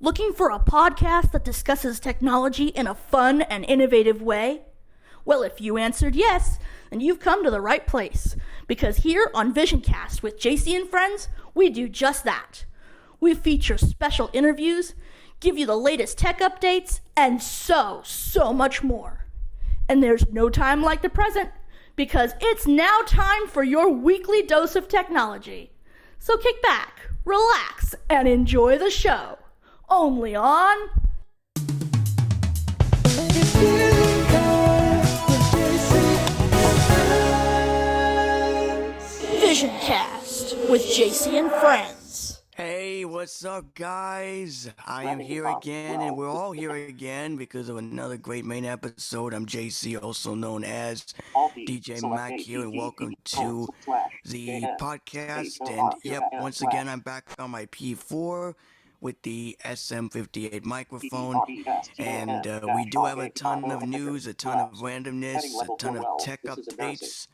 Looking for a podcast that discusses technology in a fun and innovative way? Well, if you answered yes, then you've come to the right place. Because here on VisionCast with JC and friends, we do just that. We feature special interviews, give you the latest tech updates, and so much more. And there's no time like the present, because it's now time for your weekly dose of technology. So kick back, relax, and enjoy the show. Only on VisionCast with JC and friends. Hey, what's up, guys? I am here again, and we're all here again because of another great main episode. I'm JC, also known as DJ Mac here, and welcome to the podcast. And yep, once again, I'm back on my P4 with the SM58 microphone, and we do have a ton of news, a ton of randomness, a ton of tech updates.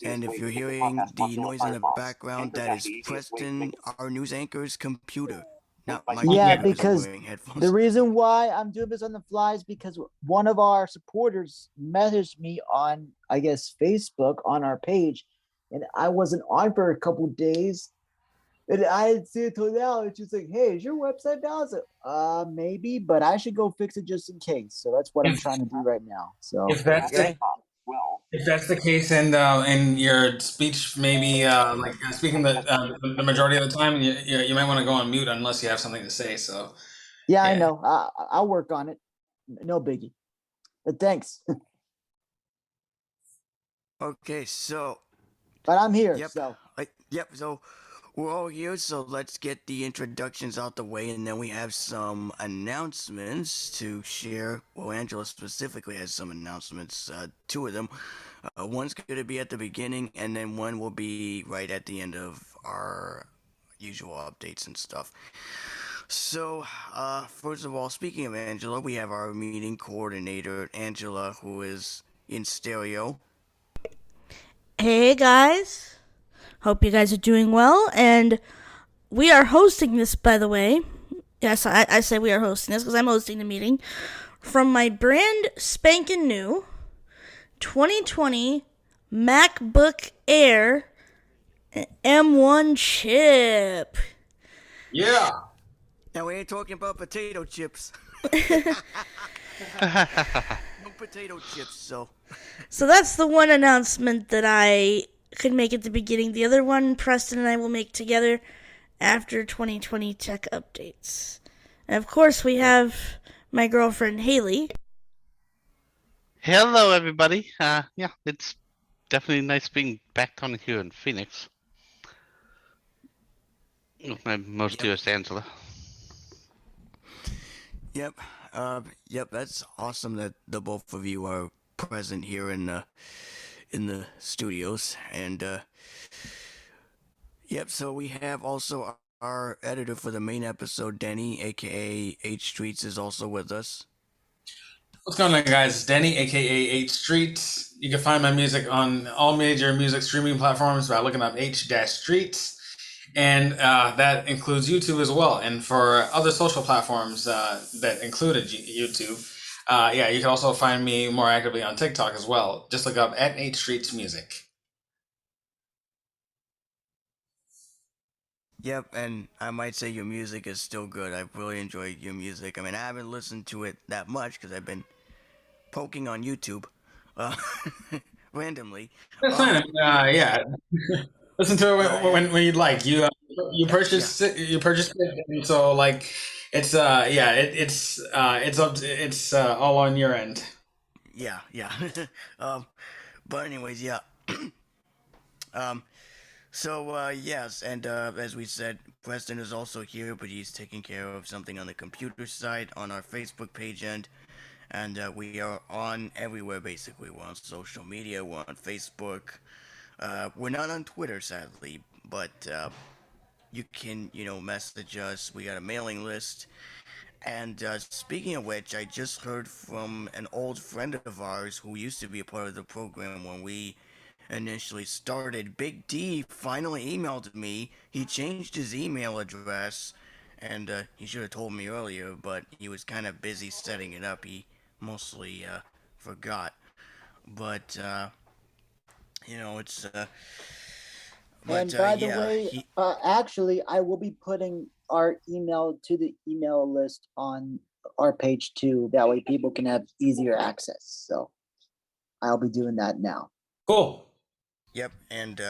And if you're hearing the noise in the background, that is Preston, our news anchor's computer. Not my Yeah, computer, because I'm wearing headphones. the reason why I'm doing this on the fly is because one of our supporters messaged me on, I guess, Facebook on our page, and I wasn't on for a couple days, and I didn't see it till now. And she's like, "Hey, is your website down?" I was like, maybe, but I should go fix it just in case. So that's what I'm trying to do right now. So If that's the case, and your speech maybe speaking the majority of the time, you might want to go on mute unless you have something to say. So yeah, I yeah. know. I'll work on it. No biggie. But thanks. Okay, so But I'm here. Yep. So So we're all here, so let's get the introductions out the way, and then we have some announcements to share. Well, Angela specifically has some announcements, two of them. One's going to be at the beginning, and then one will be right at the end of our usual updates and stuff. So, first of all, speaking of Angela, we have our meeting coordinator, Angela, who is in stereo. Hey guys, hope you guys are doing well, and we are hosting this, by the way. Yes, I say we are hosting this because I'm hosting the meeting from my brand spanking new 2020 MacBook Air M1 chip. Yeah. Now, we ain't talking about potato chips. No potato chips, so. So that's the one announcement that I could make at the beginning. The other one, Preston and I will make together after 2020 tech updates. And of course, we have my girlfriend, Haley. Hello, everybody. Yeah, it's definitely nice being back down here in Phoenix. With my most dearest Angela. Yep. That's awesome that the both of you are present here in the studios, and yep. So we have also our editor for the main episode, Denny, aka H Streets, is also with us. What's going on, guys? It's Denny, aka 8 Street. You can find my music on all major music streaming platforms by looking up H-Streets. And that includes YouTube as well. And for other social platforms that included YouTube, you can also find me more actively on TikTok as well. Just look up at 8 Streets Music. Yep, and I might say your music is still good. I really enjoy your music. I mean, I haven't listened to it that much because I've been poking on YouTube randomly. That's fine. Yeah. Listen to it when you'd like. You purchase it. You purchased it, and so like it's it's all on your end. Yeah. But anyways, yeah. Yes, and as we said, Preston is also here, but he's taking care of something on the computer side on our Facebook page and we are on everywhere basically. We're on social media, we're on Facebook. We're not on Twitter, sadly, but you can, message us. We got a mailing list. And speaking of which, I just heard from an old friend of ours who used to be a part of the program when we initially started. Big D finally emailed me. He changed his email address, and he should have told me earlier, but he was kind of busy setting it up. He mostly forgot. But it's And by the yeah, way, he actually, I will be putting our email to the email list on our page too. That way, people can have easier access. So I'll be doing that now. Cool. yep, and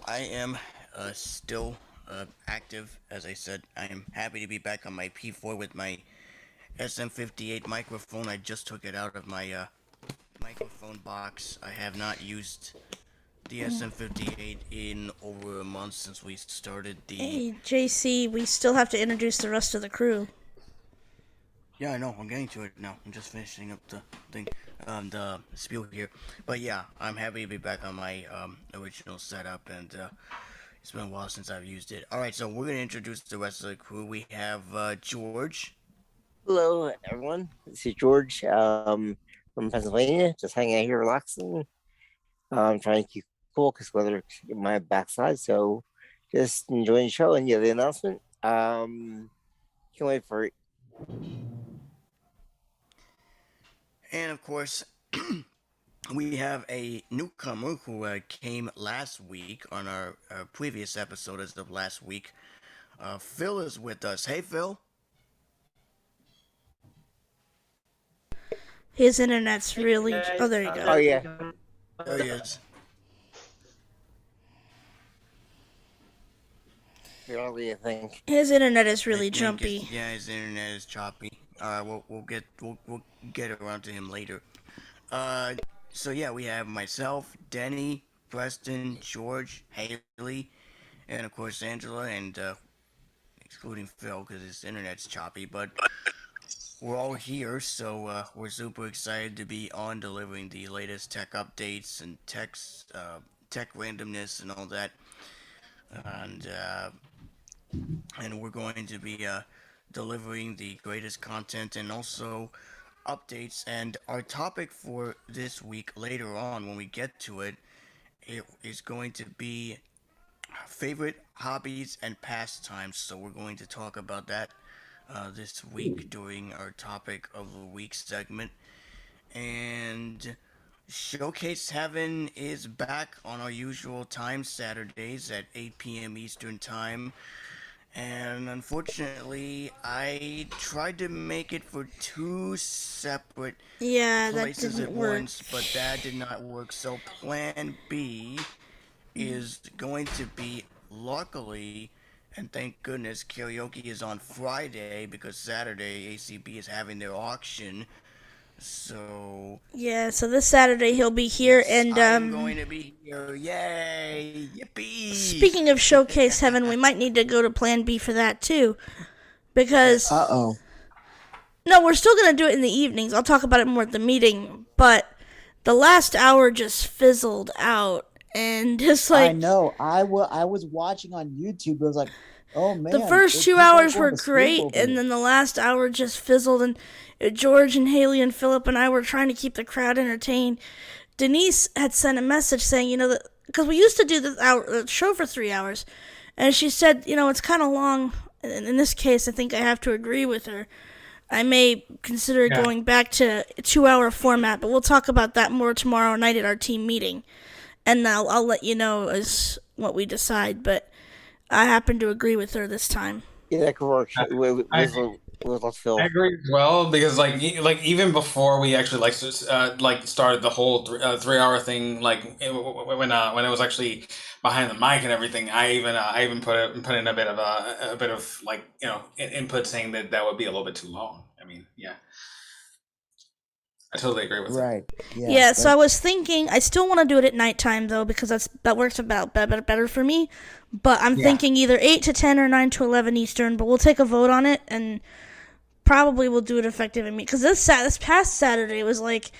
I am still active. As I said, I am happy to be back on my P4 with my SM58 microphone. I just took it out of my microphone box. I have not used the SM58 in over a month since we started the. Hey, JC, we still have to introduce the rest of the crew. Yeah, I know. I'm getting to it now. I'm just finishing up the thing, the spiel here. But yeah, I'm happy to be back on my original setup, and it's been a while since I've used it. All right, so we're gonna introduce the rest of the crew. We have George. Hello, everyone. This is George from Pennsylvania, just hanging out here relaxing. Trying to keep cool because weather in my backside, so just enjoying the show and the announcement. Can't wait for it. And of course, we have a newcomer who came last week on our previous episode as of last week. Phil is with us. Hey, Phil. His internet's really... Oh, there you go. Oh yeah, There he is. really, I think. His internet is I really think jumpy. yeah, his internet is choppy. We'll get around to him later. So yeah, we have myself, Denny, Preston, George, Haley, and of course Angela, and excluding Phil because his internet's choppy. But we're all here, so we're super excited to be on delivering the latest tech updates and tech randomness and all that. And we're going to be delivering the greatest content and also updates. And our topic for this week later on, when we get to it, it is going to be favorite hobbies and pastimes. So we're going to talk about that this week during our topic of the week segment. And Showcase Heaven is back on our usual time, Saturdays at 8 p.m. Eastern Time. And unfortunately, I tried to make it for two separate Yeah, that places didn't at work. once, but that did not work. So Plan B is going to be, luckily, and thank goodness, karaoke is on Friday because Saturday ACB is having their auction. So Yeah, so this Saturday he'll be here, and I'm going to be here. Yay! Yippee! speaking of Showcase Heaven, we might need to go to Plan B for that too, because Uh-oh. no, we're still gonna do it in the evenings. I'll talk about it more at the meeting, but the last hour just fizzled out, and just I like know. I was watching on YouTube. It was like, oh man. the first it- 2 people are hours going were to sleep great, over and it. then the last hour just fizzled, and George and Haley and Philip and I were trying to keep the crowd entertained. Denise had sent a message saying, that because we used to do the show for 3 hours, and she said, it's kind of long. And in this case, I think I have to agree with her. I may consider Yeah. going back to a 2-hour format, but we'll talk about that more tomorrow night at our team meeting, and I'll let you know as what we decide. But I happen to agree with her this time. Yeah, that could work. Let's Phil. I agree as well because like even before we actually started the whole 3 hour thing when it was actually behind the mic and everything, I even put in a bit of input saying that would be a little bit too long. I mean, yeah, I totally agree with it. Right. Yeah. Yeah, so I was thinking, I still want to do it at nighttime though, because that works about better for me. But I'm thinking either 8 to 10 or 9 to 11 Eastern. But we'll take a vote on it, and probably we'll do it effective in me. Because this past Saturday was like,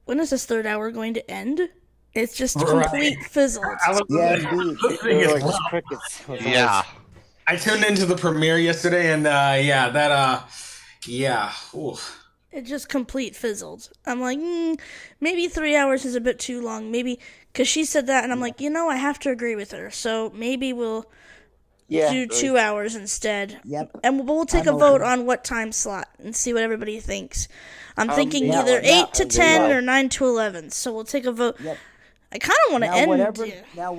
when is this third hour going to end? It's just complete fizzled. Yeah, indeed. They're like just crickets. Yeah. I tuned into the premiere yesterday, and oof. It just complete fizzled. I'm like, maybe 3 hours is a bit too long. Maybe, because she said that, and I'm like, I have to agree with her. So maybe we'll Yeah. do 2 hours instead. Yep. And we'll take I'm a vote open. on what time slot and see what everybody thinks. I'm Um, thinking now- either now- 8 to I'm 10 doing or 9 to 11. So we'll take a vote. Yep. I kind of want to Now, end.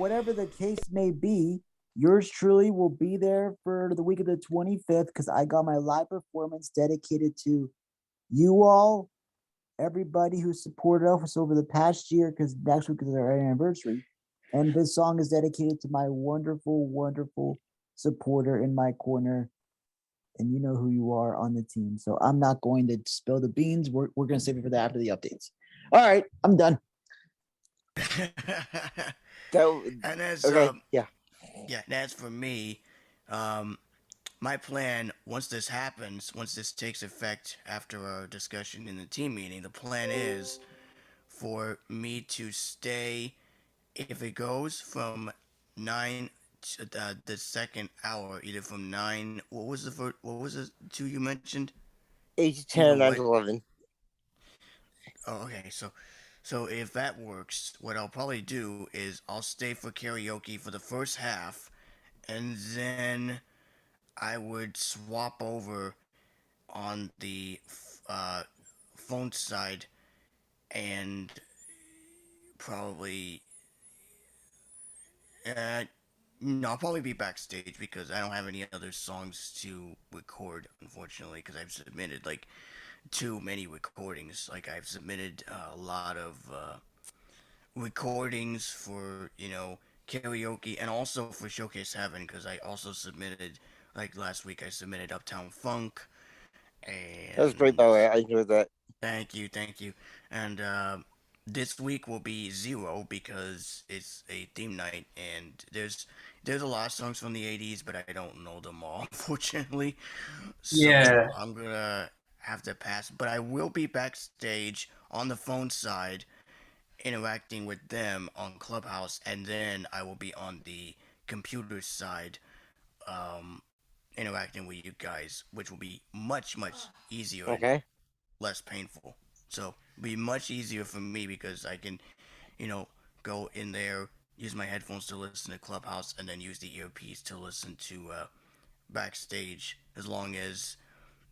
whatever the case may be, yours truly will be there for the week of the 25th because I got my live performance dedicated to you all, everybody who supported us over the past year, because next week is our anniversary. And this song is dedicated to my wonderful, wonderful supporter in my corner. And you know who you are on the team. So I'm not going to spill the beans. We're going to save it for that after the updates. All right, I'm done. And as Okay. Yeah. and as for me, my plan once this happens, once this takes effect after our discussion in the team meeting, the plan is for me to stay if it goes from 9 to the second hour, either from 9. What was the two you mentioned? 8 to 10, Either 9 way. to 11. Oh, okay. So if that works, what I'll probably do is I'll stay for karaoke for the first half, and then I would swap over on the phone side and probably no, I'll probably be backstage because I don't have any other songs to record, unfortunately, because I've submitted like too many recordings. Like I've submitted a lot of recordings for karaoke and also for Showcase Heaven because I also submitted like last week I submitted Uptown Funk and That was great, by the way. I enjoyed that. thank you, and this week will be zero because it's a theme night and there's a lot of songs from the 80s but I don't know them all unfortunately, so Yeah. I'm gonna have to pass, but I will be backstage on the phone side interacting with them on Clubhouse, and then I will be on the computer side, um, interacting with you guys, which will be much easier and Okay. less painful. So be much easier for me because I can, go in there, use my headphones to listen to Clubhouse, and then use the earpiece to listen to backstage. As long as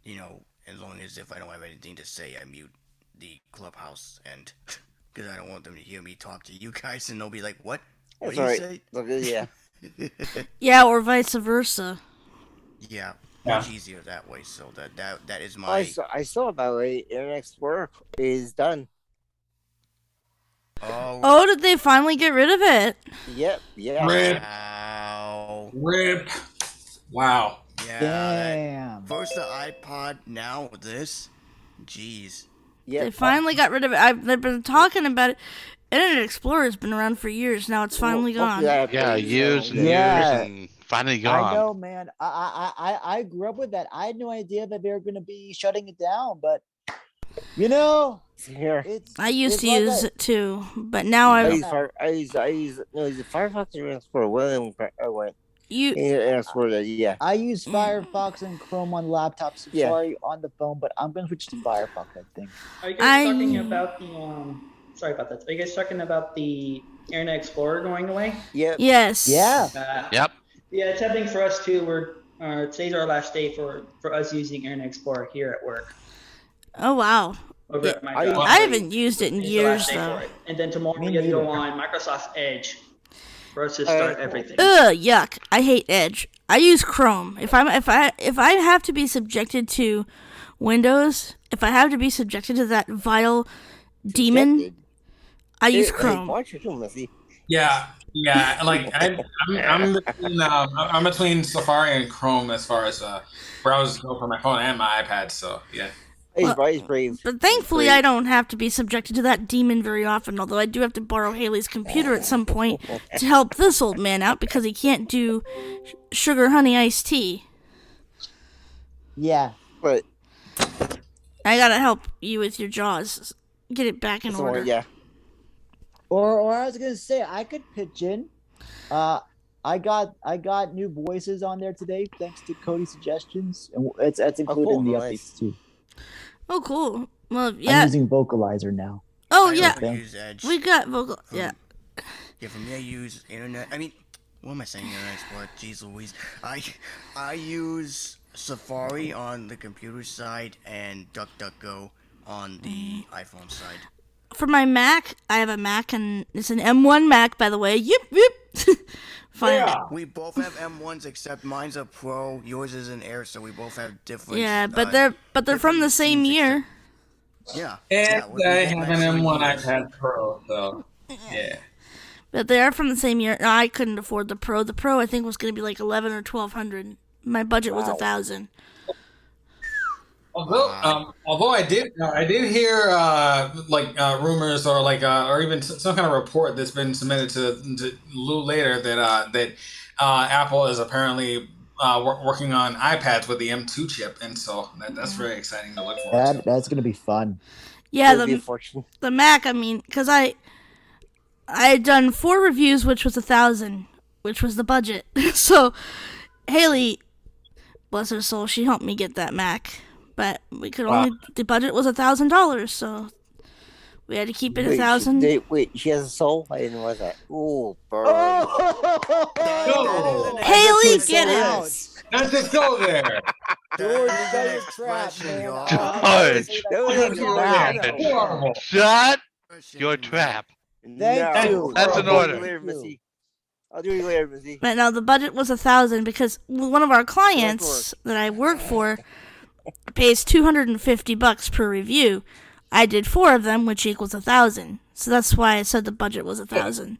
if I don't have anything to say, I mute the Clubhouse and because I don't want them to hear me talk to you guys and they'll be like, "What? What That's do you all right. say?" Look, yeah. Yeah, or vice versa. Yeah, Yeah. much easier that way. So that is my. I saw, by the way, Internet Explorer is done. Oh, did they finally get rid of it? Yep. Yeah. Rip. Wow. Rip. Wow. Yeah. Damn. First the iPod, now this. Jeez. Yep. They finally got rid of it. They've been talking about it. Internet Explorer has been around for years. Now it's finally gone. Yeah, years and Yeah. years and finally gone. I know, man. I grew up with that. I had no idea that they were going to be shutting it down, but Here. it's. I used it's to like use that. it too, but now I I use Firefox or Internet Explorer. William, I went. you Internet Explorer. Yeah. I use Firefox and Chrome on laptops, Safari on the phone, but I'm going to switch to Firefox, I think. Are you guys talking about the sorry about that. Are you guys talking about the Internet Explorer going away? Yep. yes. Yeah. Yep. Yeah, it's happening for us too. Today's our last day for us using Internet Explorer here at work. Oh wow. Over at my job. I haven't used it in It's the years last day though. for it. And then tomorrow Me we get to go neither. on Microsoft Edge for us to start everything. Ugh, yuck! I hate Edge. I use Chrome. If I have to be subjected to Windows, if I have to be subjected to that vile demon, I use Chrome. Why don't you do, Missy? Yeah. Like I'm between Safari and Chrome as far as browsers go for my phone and my iPad. So yeah. He's brave. But thankfully, I don't have to be subjected to that demon very often, although I do have to borrow Haley's computer at some point to help this old man out because he can't do sugar honey iced tea. Yeah. But I gotta help you with your jaws. Get it back in order. yeah. Or I was gonna say I could pitch in. I got new voices on there today thanks to Cody's suggestions, and it's included in the nice. updates too. Oh, cool. Well, I'm yeah. using Vocalizer now. Oh, I yeah. also use Edge. We got vocal. Yeah. Yeah, for me, I use internet. I mean, what am I saying? Internet Explorer. Jeez Louise. I use Safari on the computer side and DuckDuckGo on the iPhone side. For my Mac, I have a Mac, and it's an M1 Mac, by the way. Yip. Fine. Yeah. We both have M1s, except mine's a Pro, yours is an Air, so we both have different. Yeah, but they're from the same year. Yeah. And we I both have match an same M1 years. iPad Pro, so yeah. But they are from the same year. No, I couldn't afford the Pro. The Pro, I think, was going to be like 11 or 1200. My budget was 1,000. Although I did hear rumors or even some kind of report that's been submitted to Lou later that Apple is apparently working on iPads with the M2 chip, and so that's very exciting to look forward to. That's gonna be fun. Yeah, It would be a fortune. the Mac, I mean, because I had done 4 reviews, which was 1,000, which was the budget. So Haley, bless her soul, she helped me get that Mac. But we could only, the budget was $1,000, so we had to keep it 1,000. Wait, she has a soul? I didn't know that. Ooh, burn. Haley, get it! Let's just go there. George, That that is was an trap, expression, man. y'all. Shut your trap. Thank you. That's an I'll order. do you later, Missy. I'll do you later, Missy. But no, the budget was 1,000 because one of our clients that I work for pays $250 per review. I did 4 of them, which equals 1,000. So that's why I said the budget was 1,000.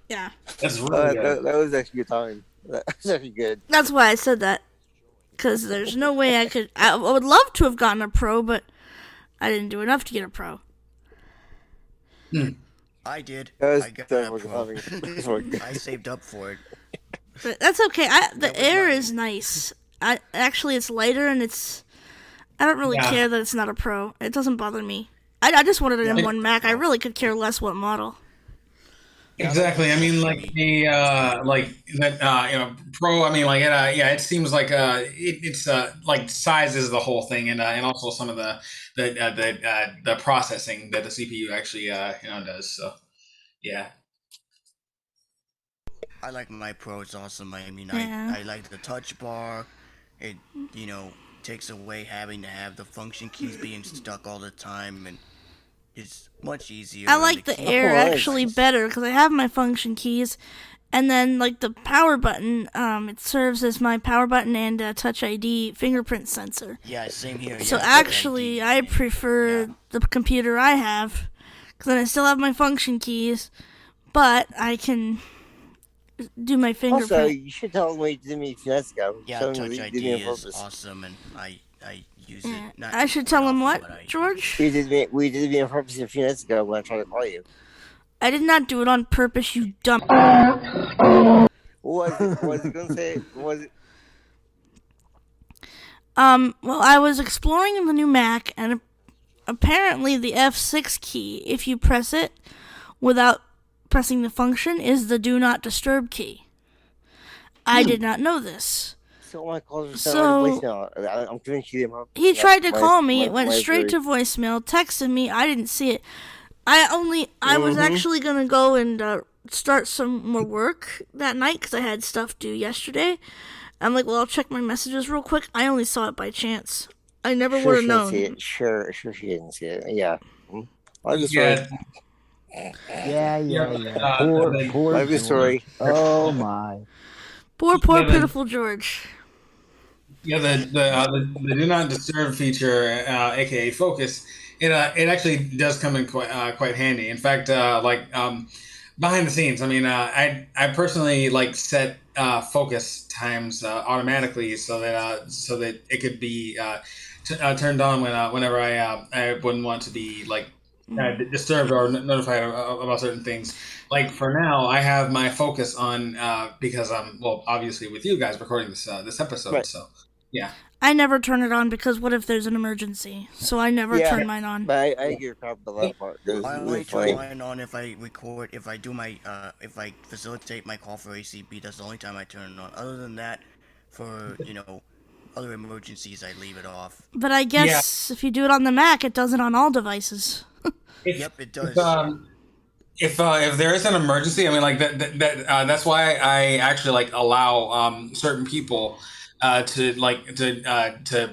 Yeah. That's really good. That was actually a good time. That was actually good. That's why I said that. Because there's no way I could. I would love to have gotten a Pro, but I didn't do enough to get a Pro. I did. That was I got that definitely Pro. funny. I saved up for it. But that's okay. The Air is nice. Actually, it's lighter and I don't really care that it's not a Pro. It doesn't bother me. I just wanted an M1 Mac. I really could care less what model. Exactly. I mean, like the Pro. I mean, it seems like it's like size is the whole thing, and also some of the processing that the CPU actually does. So, yeah. I like my Pro. It's awesome. I mean, Yeah. I like the touch bar. It takes away having to have the function keys being stuck all the time, and it's much easier. I like the Air nice. actually better because I have my function keys, and then like the power button, it serves as my power button and Touch ID fingerprint sensor. Yeah, same here. So yeah, actually, Touch I ID. prefer Yeah. the computer I have because then I still have my function keys, but I can do my fingerprint. Also, you should tell them what you did me a few minutes ago. Yeah, Tell them Touch you ID did me on is purpose. awesome, and I use Yeah. it. Not I should tell him often, what, but I- George? We did me on purpose a few minutes ago when I tried to call you. I did not do it on purpose, you dumb. What was it gonna say? What was it? Well, I was exploring the new Mac, and apparently the F6 key, if you press it without pressing the function, is the do not disturb key. I did not know this. So my calls are So- sent on voicemail. I'm giving you them. He tried to call me, it went straight to voicemail, texted me, I didn't see it. I was actually gonna go and start some more work that night because I had stuff due yesterday. I'm like, well, I'll check my messages real quick. I only saw it by chance. I never would have known. See it. Sure, she didn't see it. Yeah. I just Yeah. Yeah. Poor Like the George. story. Oh my. Poor, Yeah, pitiful George. Yeah, the do not disturb feature, aka focus, it actually does come in quite handy. In fact, behind the scenes, I mean, I personally set focus times automatically so that it could be turned on whenever I wouldn't want to be disturbed or notified about certain things. Like for now, I have my focus on because I'm obviously with you guys recording this episode. Right. So yeah. I never turn it on because what if there's an emergency? So I never Yeah. turn mine on. But I get your comment about that part. It was I really only funny. turn mine on if I record, if I do my, if I facilitate my call for ACB. That's the only time I turn it on. Other than that, for other emergencies, I leave it off. But I guess if you do it on the Mac, it does it on all devices. Yep, it does. if there is an emergency, I mean, like that's why I actually like allow certain people to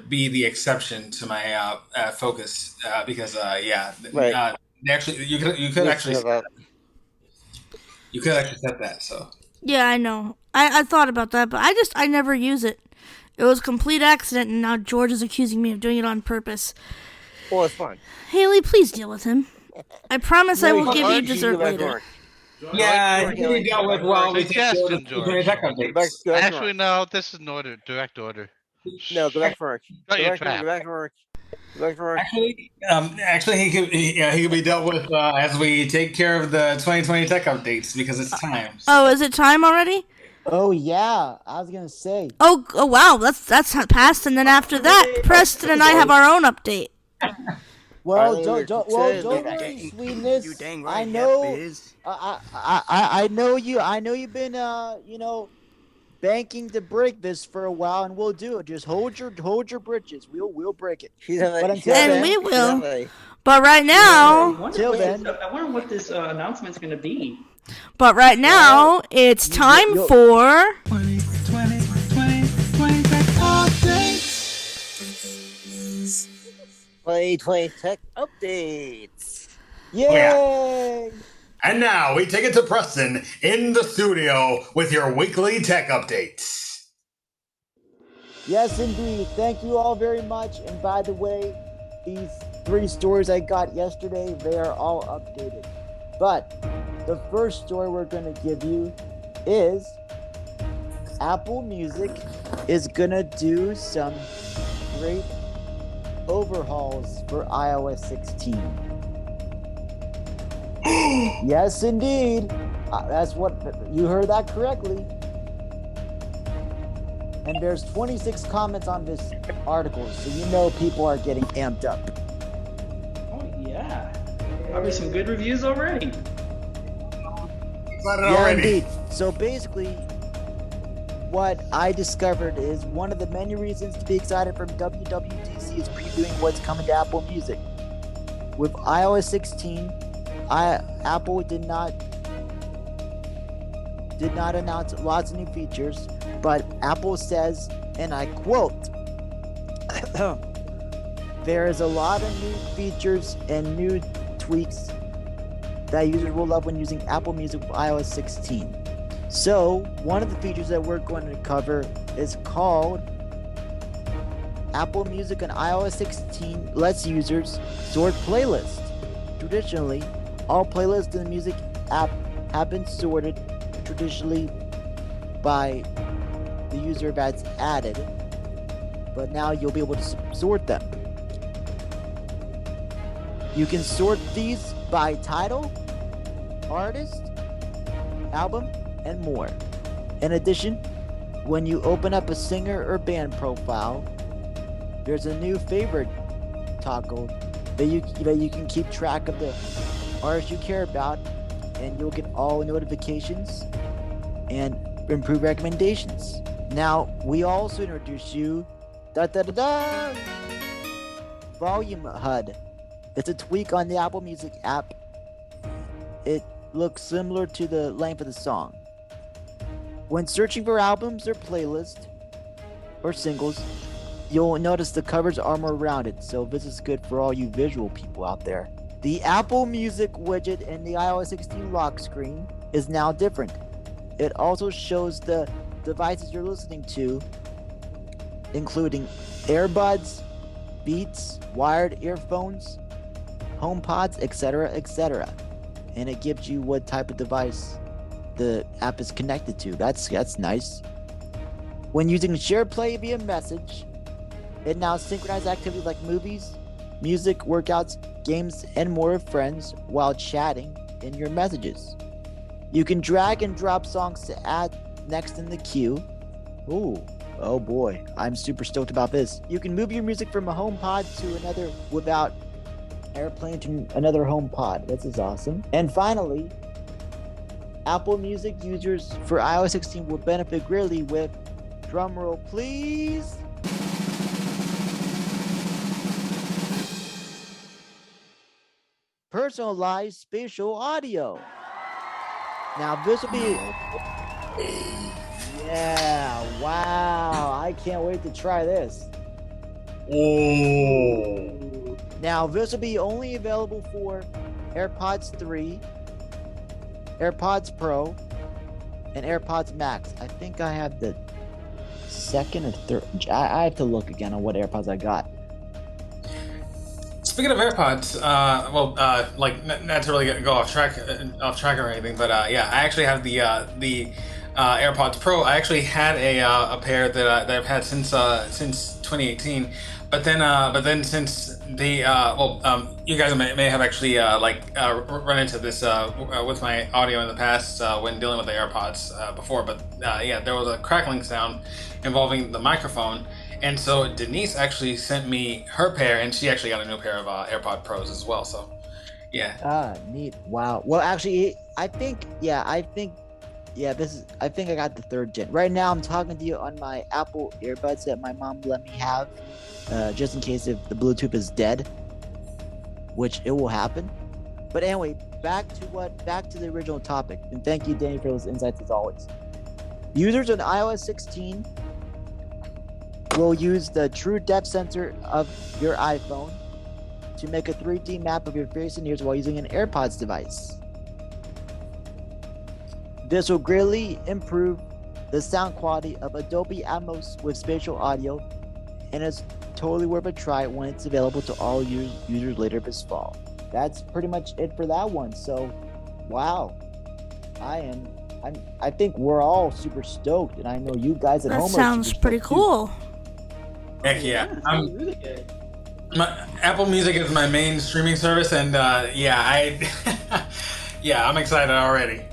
be the exception to my focus because Right. they actually Yes, you have that. you could actually set that. So Yeah, I know. I thought about that, but I never use it. It was a complete accident, and now George is accusing me of doing it on purpose. Well, it's fun. Haley, please deal with him. I promise I No, will you give you George, dessert go back to later. work. yeah, George, it can be dealt with while we take care of the Suggestion, tech George. Go back, updates. go back to Actually, work. no. This is an order. Direct order. No, go back to work. Got Go your back to work. trap. Go back to work. Go back to work. Actually, he could be dealt with as we take care of the 2020 tech updates because it's time. Oh, is it time already? Oh yeah, I was gonna say. Oh wow, that's passed, and then after that, Preston and I have our own update. Well, Finally, don't says worry, dang- sweetness. You dang I right, know. Yep, it is. I know you. I know you've been banking to break this for a while, and we'll do it. Just hold your britches. We'll break it. She's on But a, until And then, we will. a, But right I now, wonder what this announcement's going to be. it's time you'll- for 2020 tech updates. yay! And now we take it to Preston in the studio with your weekly tech updates. Yes, indeed. Thank you all very much. And by the way, these 3 stories I got yesterday, they are all updated. But the first story we're going to give you is Apple Music is going to do some great overhauls for iOS 16. Yes, indeed. That's what you heard that correctly. And there's 26 comments on this article, so you know people are getting amped up. Oh, yeah. Probably some good reviews already. Yeah, indeed. So basically, what I discovered is one of the many reasons to be excited from WWDC is previewing what's coming to Apple Music. With iOS 16, Apple did not announce lots of new features, but Apple says, and I quote, there is a lot of new features and new tweaks that users will love when using Apple Music with iOS 16. So, one of the features that we're going to cover is called Apple Music on iOS 16 lets users sort playlists. Traditionally, all playlists in the music app have been sorted traditionally by the user that's added, but now you'll be able to sort them. You can sort these by title, artist, album, and more. In addition, when you open up a singer or band profile, there's a new favorite toggle that you can keep track of the artists you care about, and you'll get all notifications and improve recommendations. Now, we also introduce you Volume HUD. It's a tweak on the Apple Music app. It looks similar to the length of the song. When searching for albums or playlists or singles, you'll notice the covers are more rounded, so this is good for all you visual people out there. The Apple Music widget in the iOS 16 lock screen is now different. It also shows the devices you're listening to, including earbuds, Beats, wired earphones, HomePods, etc., etc. And it gives you what type of device the app is connected to. That's nice. When using SharePlay via message, it now synchronizes activities like movies, music, workouts, games, and more with friends while chatting in your messages. You can drag and drop songs to add next in the queue. Ooh, oh boy, I'm super stoked about this. You can move your music from a HomePod to another without airplane to another HomePod. This is awesome. And finally, Apple Music users for iOS 16 will benefit greatly with, drumroll please, personalized spatial audio. Now this will be, yeah, wow, I can't wait to try this. Oh. Now this will be only available for AirPods 3, AirPods Pro, and AirPods Max. I think I have the second or third. I have to look again on what AirPods I got. Speaking of AirPods, not to really go off track or anything, but yeah, I actually have the AirPods Pro. I actually had a pair that I've had since 2018, but then since the you guys may have actually run into this with my audio in the past when dealing with the AirPods before, but yeah, there was a crackling sound involving the microphone. And so Denise actually sent me her pair, and she actually got a new pair of AirPod Pros as well. So, yeah. Ah, neat. Wow. Well, actually, I think I got the third gen. Right now, I'm talking to you on my Apple earbuds that my mom let me have, just in case if the Bluetooth is dead, which it will happen. But anyway, back to the original topic. And thank you, Danny, for those insights as always. Users on iOS 16 will use the true depth sensor of your iPhone to make a 3D map of your face and ears while using an AirPods device. This will greatly improve the sound quality of Dolby Atmos with spatial audio, and it's totally worth a try when it's available to all users later this fall. That's pretty much it for that one. So, wow, I think we're all super stoked, and I know you guys at home are super That sounds pretty stoked cool. too. Heck yeah. Really good. Apple Music is my main streaming service, and yeah, I'm excited already.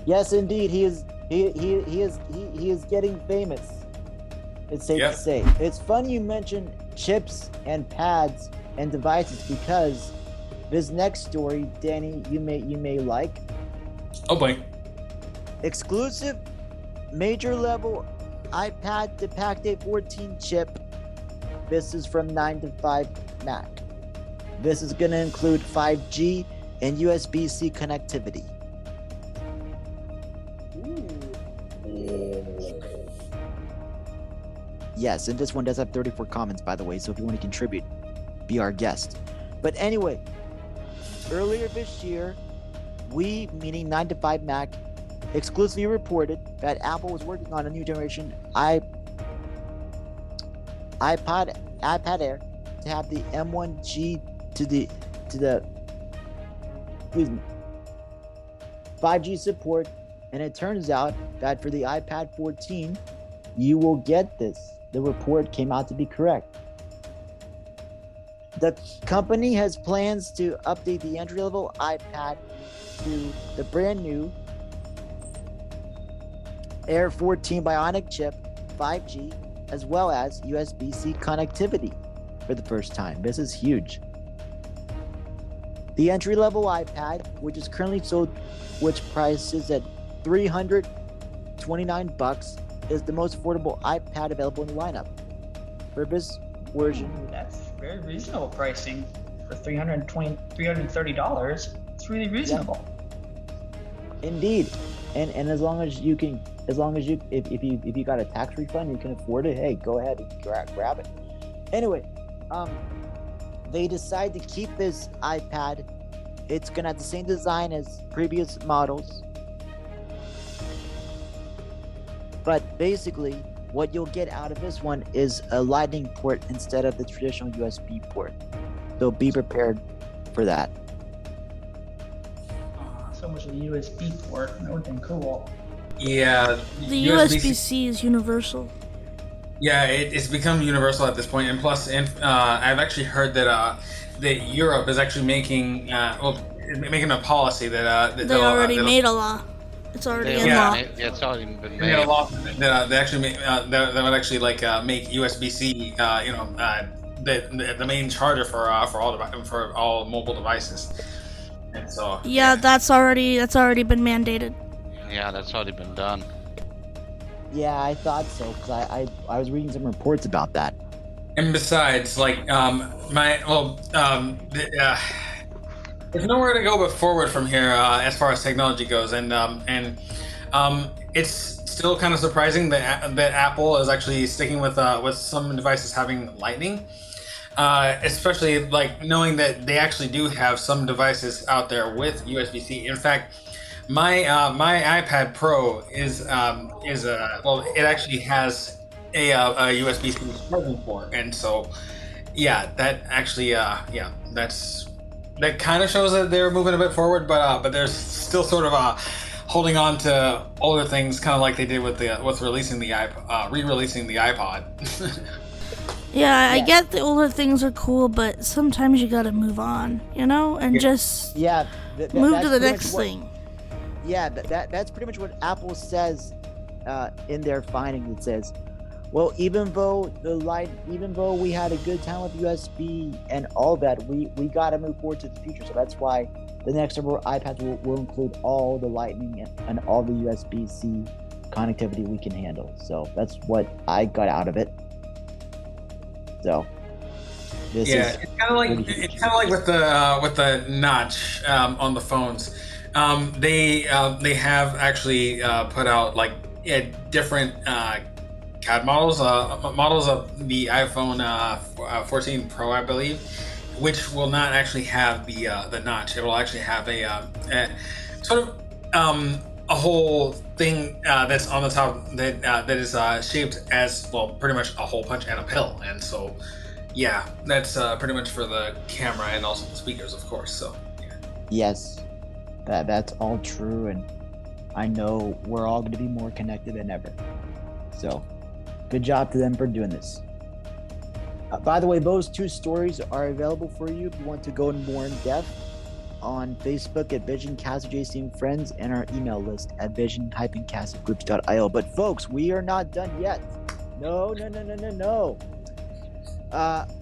Yes, indeed, he is getting famous. It's safe to say. It's funny you mention chips and pads and devices because this next story, Danny, you may like. Oh boy. Exclusive major level iPad to Pac-Day 14 chip. This is from 9 to 5 Mac. This is going to include 5G and USB-C connectivity. Yes, and this one does have 34 comments, by the way, so if you want to contribute, be our guest. But anyway, earlier this year, we, meaning 9 to 5 Mac, exclusively reported that Apple was working on a new generation iPad Air to have the M1G to the 5G support, and it turns out that for the iPad 14, you will get this. The report came out to be correct. The company has plans to update the entry-level iPad to the brand new Air 14 Bionic chip, 5G, as well as USB-C connectivity for the first time. This is huge. The entry-level iPad, which is currently sold, which prices at $329, is the most affordable iPad available in the lineup. For this version, That's very reasonable pricing for $330. It's really reasonable. indeed, and as long as you if you got a tax refund, you can afford it. Hey, go ahead and grab it. Anyway, they decide to keep this iPad. It's gonna have the same design as previous models, but basically, what you'll get out of this one is a Lightning port instead of the traditional USB port. So be prepared for that. So much of the USB port. That would have been cool. Yeah. The USB-C is universal. Yeah, it's become universal at this point, and plus, I've actually heard that Europe is actually making a policy that They already made a law. It's already in law. It's already been They made a made. law that they actually that would actually make USB-C, the main charger for all mobile devices. And so Yeah, that's already been mandated. Yeah, that's already been done. Yeah, I thought so because I was reading some reports about that. And besides, there's nowhere to go but forward from here as far as technology goes, and it's still kind of surprising that Apple is actually sticking with some devices having Lightning, especially like knowing that they actually do have some devices out there with USB-C. In fact, my iPad Pro is well, it actually has a USB-C charging port, and so yeah, that actually that kind of shows that they're moving a bit forward, but they're still sort of holding on to older things, kind of like they did with releasing the re-releasing the iPod. Yeah, I get the older things are cool, but sometimes you gotta move on, and just move to the next thing. Yeah, that's pretty much what Apple says in their findings. It says, well, even though we had a good time with USB and all that, we got to move forward to the future. So that's why the next several iPads will include all the Lightning and all the USB-C connectivity we can handle. So that's what I got out of it. So it's kind of like with the notch on the phones. They have actually put out like different CAD models of the iPhone 14 Pro, I believe, which will not actually have the notch. It will actually have a sort of a whole thing that's on the top that is shaped as, well, pretty much a hole punch and a pill. And so, yeah, that's pretty much for the camera and also the speakers, of course. So, yeah. Yes, that's all true, and I know we're all going to be more connected than ever. So, good job to them for doing this. By the way, those two stories are available for you if you want to go in more in depth on Facebook at VisionCast with JC and Friends, and our email list at vision-castgroups.io. But folks, we are not done yet. No.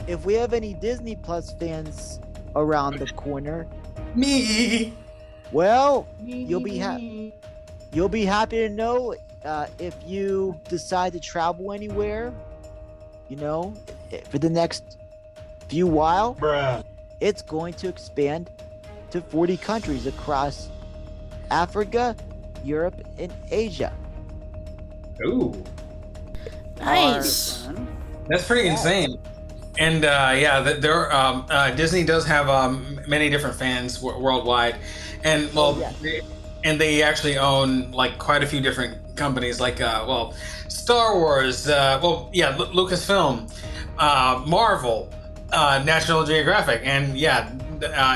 If we have any Disney Plus fans around the corner, me. Well, you'll be happy to know if you decide to travel anywhere, for the next few while, it's going to expand to 40 countries across Africa, Europe, and Asia. Ooh. Nice. That's pretty insane. And Disney does have many different fans worldwide, and and they actually own like quite a few different companies, like Star Wars, Lucasfilm, Marvel, National Geographic, and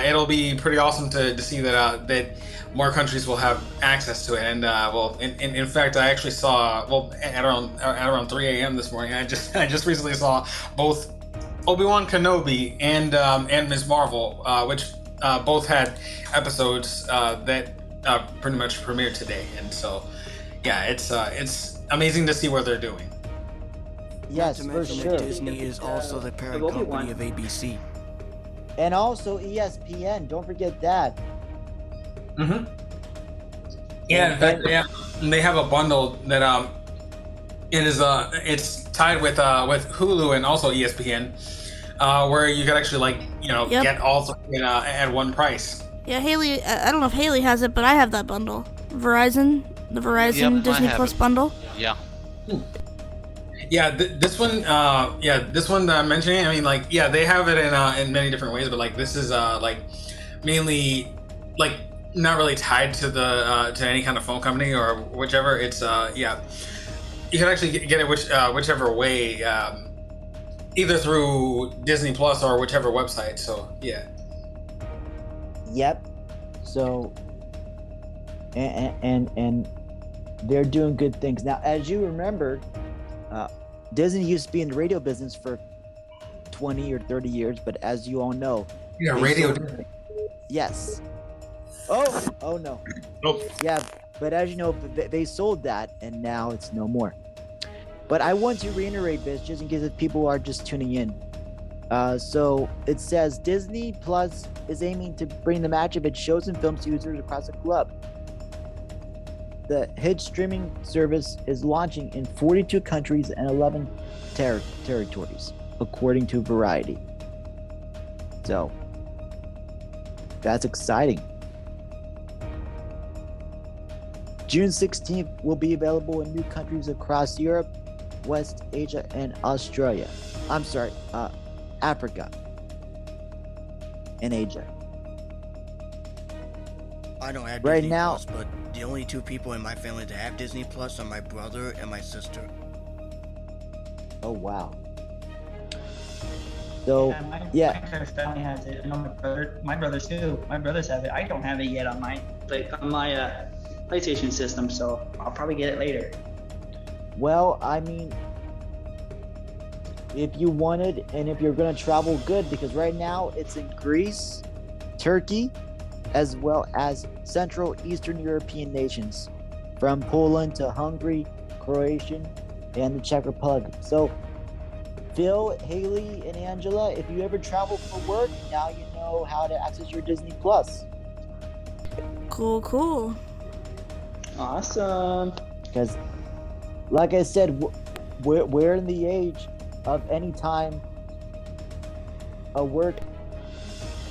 it'll be pretty awesome to see that more countries will have access to it. And in fact, I actually saw at around 3 a.m. this morning, I just recently saw both Obi-Wan Kenobi and Ms. Marvel, which both had episodes that pretty much premiered today. And so, yeah, it's amazing to see what they're doing. Yes, Not to for mention sure. that Disney is also the parent company of ABC. And also ESPN. Don't forget that. Mm-hmm. Yeah, in fact, they have a bundle that it's tied with Hulu and also ESPN, where you could actually get all three at one price. Yeah, Haley, I don't know if Haley has it, but I have that bundle. The Verizon Disney Plus bundle. Yeah. Yeah, this one that I'm mentioning, I mean, they have it in many different ways, but this is mainly not really tied to the to any kind of phone company or whichever. It's you can actually get it whichever way, either through Disney Plus or whichever website. So yeah. Yep. So and they're doing good things now. As you remember, Disney used to be in the radio business for 20 or 30 years, but as you all know, radio. Yes. Oh no. Nope. Yeah, but as you know, they sold that, and now it's no more. But I want to reiterate this just in case if people are just tuning in. So it says Disney Plus is aiming to bring the match of its shows and films to users across the globe. The hit streaming service is launching in 42 countries and 11 territories, according to Variety. So, That's exciting. June 16th will be available in new countries across Europe, West Asia, and Australia. I'm sorry, Africa and Asia. I don't have Right Disney now- Plus, but the only two people in my family that have Disney Plus are my brother and my sister. Oh wow. So my entire family has it. I know my brothers too. My brothers have it. I don't have it yet on my PlayStation system, so I'll probably get it later. well, I mean, if you wanted, and if you're gonna travel, good, because right now it's in Greece, Turkey, as well as Central Eastern European nations, from Poland to Hungary, Croatian, and the Czech Republic. So, Phil, Haley, and Angela, if you ever travel for work, now you know how to access your Disney Plus. Cool. Awesome. Because, like I said, we're in the age of any time a work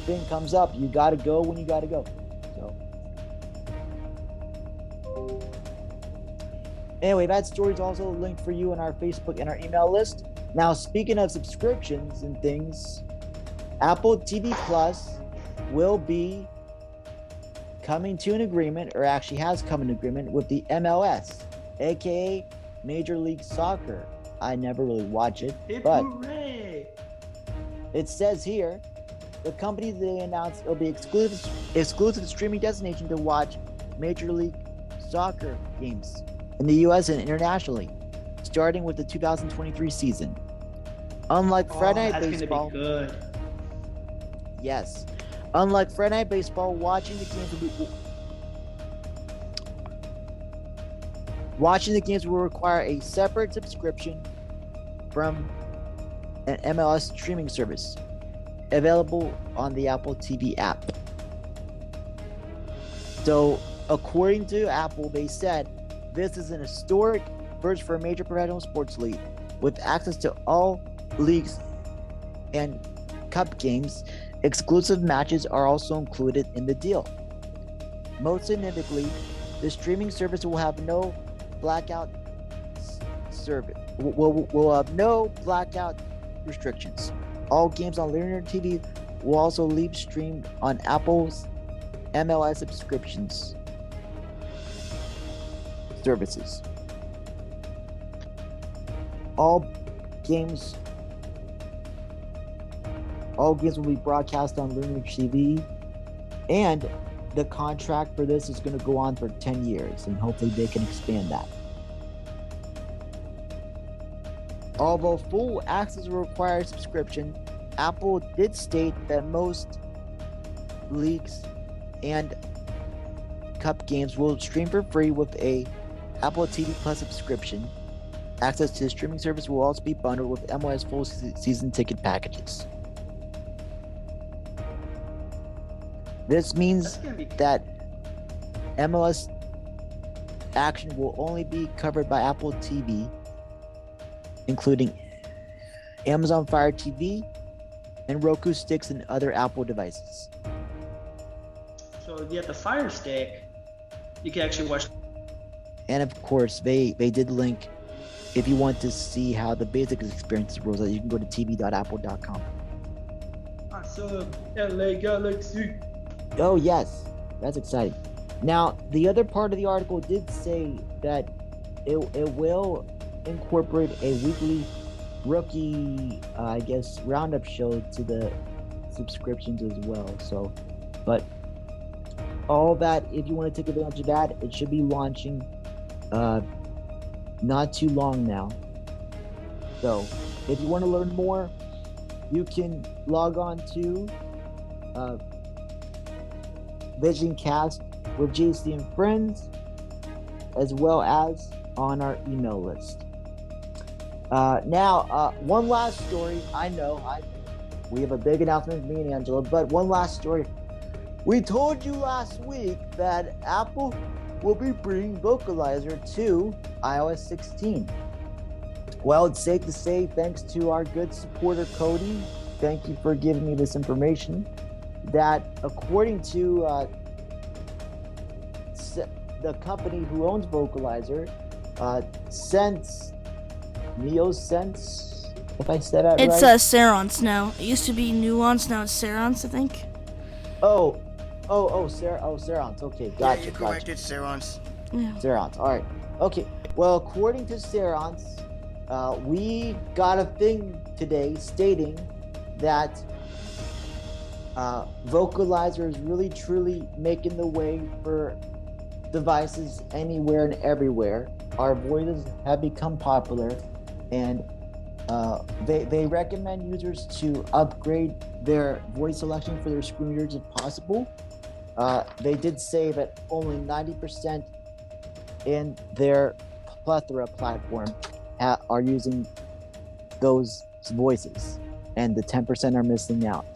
thing comes up, you gotta go when you gotta go. So anyway, that story is also linked for you on our Facebook and our email list. Now, speaking of subscriptions and things, Apple TV Plus will be coming to an agreement, or actually has come in agreement with the MLS, aka Major League Soccer. I never really watch it, but Hooray! it says here the company they announced will be exclusive streaming destination to watch Major League Soccer games in the U.S. and internationally, starting with the 2023 season. Unlike Friday Night Baseball, That's gonna be good. yes, unlike Friday Night Baseball, watching the games will require a separate subscription from an MLS streaming service available on the Apple TV app. So, according to Apple, they said this is an historic first for a major professional sports league, with access to all leagues and cup games. Exclusive matches are also included in the deal. Most significantly, the streaming service will have no blackout service. Will have no blackout restrictions. All games on linear TV will also be streamed on Apple's MLS subscriptions services. All games will be broadcast on linear TV, and the contract for this is going to go on for 10 years, and hopefully they can expand that. Although full access will require subscription, Apple did state that most leagues and cup games will stream for free with a Apple TV Plus subscription. Access to the streaming service will also be bundled with MLS full season ticket packages. This means that MLS action will only be covered by Apple TV, including Amazon Fire TV and Roku sticks and other Apple devices. So if you have the Fire Stick, you can actually watch. And of course, they did link, if you want to see how the basic experience rolls out, you can go to tv.apple.com. Awesome. LA Galaxy. Oh yes, that's exciting. Now, the other part of the article did say that it will incorporate a weekly rookie, roundup show to the subscriptions as well. So, but all that, if you want to take advantage of that, it should be launching not too long now. So, if you want to learn more, you can log on to VisionCast with JC and Friends, as well as on our email list. Now, one last story. I know we have a big announcement with me and Angela, but one last story. We told you last week that Apple will be bringing Vocalizer to iOS 16. Well, it's safe to say, thanks to our good supporter Cody, thank you for giving me this information. that according to the company who owns Vocalizer, Sense, NeoSense, if I said that It's right. Serance now. It used to be Nuance, now it's Serance, I think. Serance. Okay, Yeah, gotcha. you corrected, Serance. Yeah. Serance. All right. Okay. Well, according to Serance, we got a thing today stating that Vocalizer is really truly making the way for devices anywhere and everywhere. Our voices have become popular, and they recommend users to upgrade their voice selection for their screen readers if possible. They did say that only 90% in their plethora platform are using those voices, and the 10% are missing out.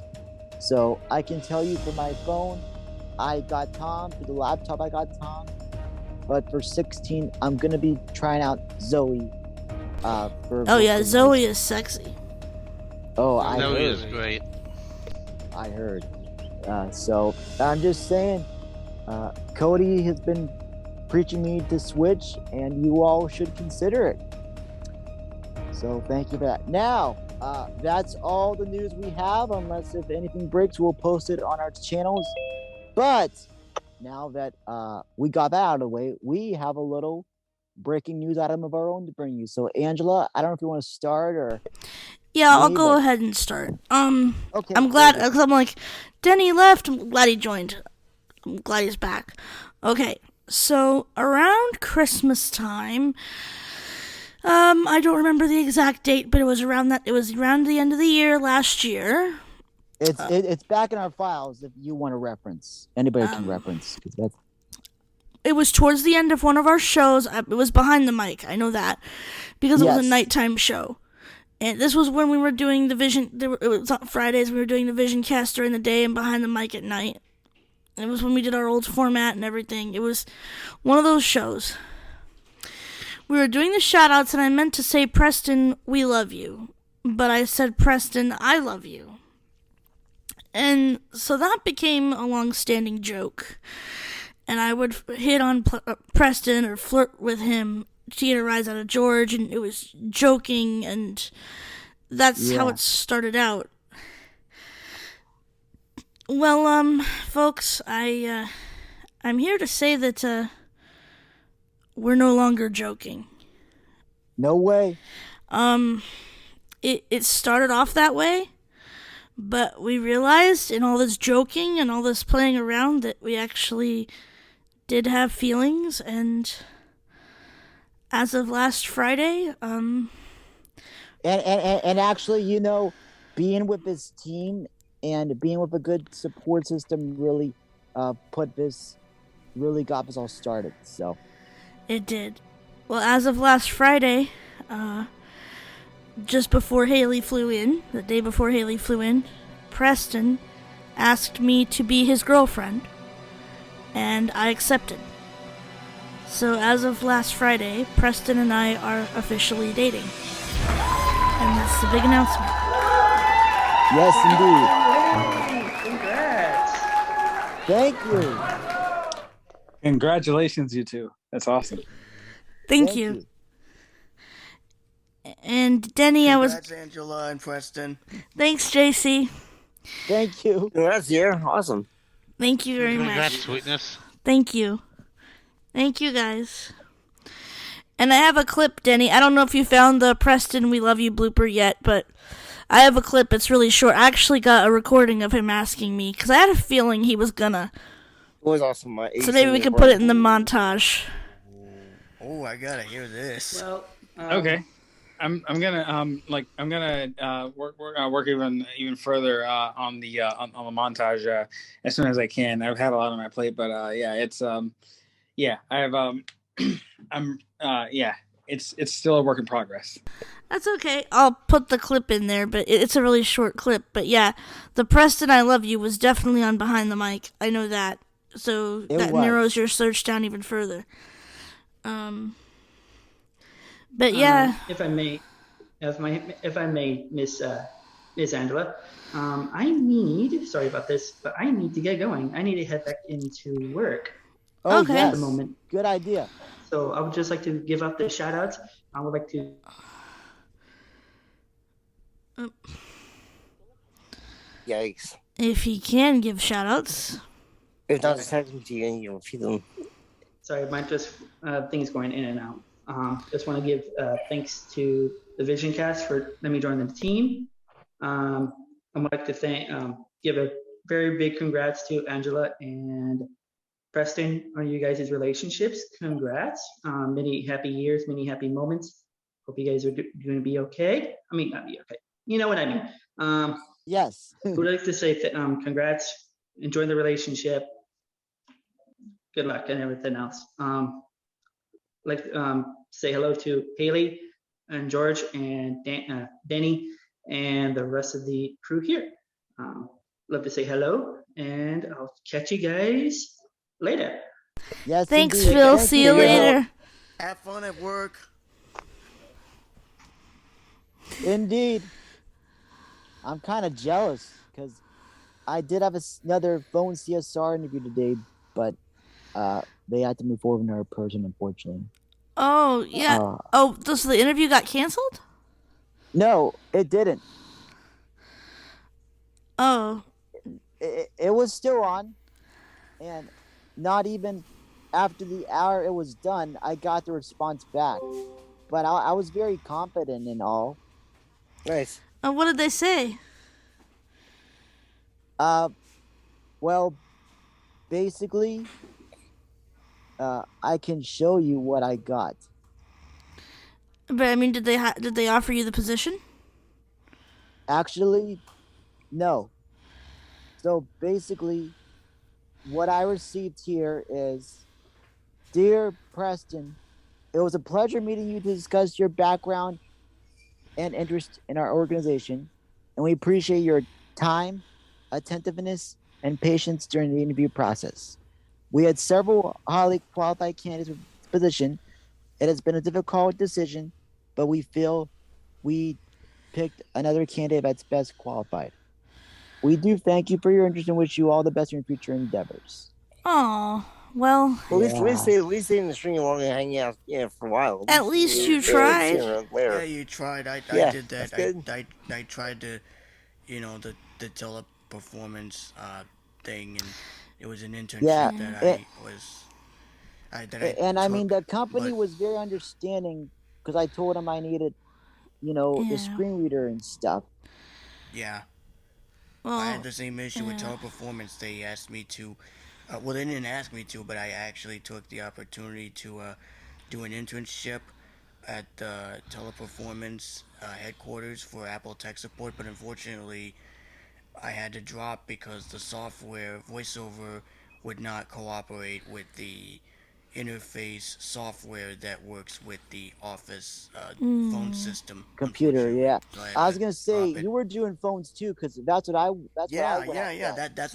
So I can tell you for my phone, I got Tom. For the laptop, I got Tom. But for 16, I'm going to be trying out Zoe. Oh yeah, Zoe is sexy. Oh, I Zoe heard. is great. I heard. So I'm just saying, Cody has been preaching me to switch, and you all should consider it. So thank you for that. Now, that's all the news we have, unless if anything breaks, we'll post it on our channels. But now that we got that out of the way, we have a little breaking news item of our own to bring you. So Angela, I don't know if you want to start or... Yeah, I'll go ahead and start. Okay, I'm glad, because I'm like, Denny left, I'm glad he joined. I'm glad he's back. Okay, so around Christmas time, I don't remember the exact date, but it was around the end of the year last year. It's back in our files if you want to reference. Anybody can reference. That's... It was towards the end of one of our shows. It was behind the mic. I know that because it was a nighttime show. And this was when we were doing the it was on Fridays. We were doing the VisionCast during the day and behind the mic at night. It was when we did our old format and everything. It was one of those shows. We were doing the shout-outs, and I meant to say, Preston, we love you. But I said, Preston, I love you. And so that became a long-standing joke. And I would hit on Preston or flirt with him to get a rise out of George, and it was joking, and that's how it started out. Well, folks, I'm here to say that we're no longer joking. No way. It started off that way, but we realized in all this joking and all this playing around that we actually did have feelings, and as of last Friday, and actually, you know, being with this team and being with a good support system really got this all started. So it did. Well, as of last Friday, just before Haley flew in, the day before Haley flew in, Preston asked me to be his girlfriend, and I accepted. So as of last Friday, Preston and I are officially dating. And that's the big announcement. Yes, indeed. Congrats. Thank you. Congratulations, you two. That's awesome. Thank you. And Denny, Congrats, Angela and Preston. Thanks, JC. Thank you. Congrats, dear. Awesome. Thank you very Congrats, much. sweetness. Thank you. Thank you, guys. And I have a clip, Denny. I don't know if you found the Preston We Love You blooper yet, but I have a clip. It's really short. I actually got a recording of him asking me, because I had a feeling he was gonna. It was awesome. So maybe we can put it in the montage. Oh, I gotta hear this. Well, Okay. I'm gonna work even further on the montage as soon as I can. I've had a lot on my plate, but it's I have it's still a work in progress. That's okay. I'll put the clip in there, but it's a really short clip. But yeah, the Preston I Love You was definitely on Behind the Mic. I know that. So that narrows your search down even further. But yeah. if I may, Miss Miss Angela. Sorry about this, but I need to get going. I need to head back into work Oh Okay. at the yes, moment. good idea. So I would just like to give out the shout outs. I would like to. Yikes. If he can give shout outs. If not, just text me to you and you repeat them. Sorry, my just things going in and out. Just want to give thanks to the VisionCast for letting me join the team. I would like to give a very big congrats to Angela and Preston on you guys' relationships. Congrats. Many happy years, many happy moments. Hope you guys are going to be okay. I mean, not be okay. You know what I mean. Yes. Would like to say congrats. Enjoy the relationship. Good luck and everything else. Like say hello to Haley and George and Denny and the rest of the crew here. Love to say hello, and I'll catch you guys later. Yes. Thanks, indeed. Phil. Thank See you Phil. later. Have fun at work. Indeed. I'm kind of jealous because I did have another phone CSR interview today, but they had to move forward with another person, unfortunately. Oh, yeah. So the interview got canceled? No, it didn't. Oh. It was still on, and not even after the hour it was done, I got the response back. But I was very confident in all. Nice. What did they say? Well, basically, I can show you what I got. But I mean, did they offer you the position? Actually, no. So basically, what I received here is, Dear Preston, it was a pleasure meeting you to discuss your background and interest in our organization, and we appreciate your time, attentiveness, and patience during the interview process. We had several highly qualified candidates for the position. It has been a difficult decision, but we feel we picked another candidate that's best qualified. We do thank you for your interest and wish you all the best in your future endeavors. Oh, well. At least they didn't string along and hang out, for a while. At least you tried. Yeah, you tried. I did that. I tried to, the teleperformance thing, and it was an internship that I was. I mean, the company was very understanding because I told them I needed, the screen reader and stuff. Yeah. I had the same issue with teleperformance. They asked me to, they didn't ask me to, but I actually took the opportunity to do an internship at the teleperformance headquarters for Apple tech support, but unfortunately, I had to drop because the software voiceover would not cooperate with the interface software that works with the office phone system. Computer, yeah. So I was gonna say you were doing phones too, because that's what I. That's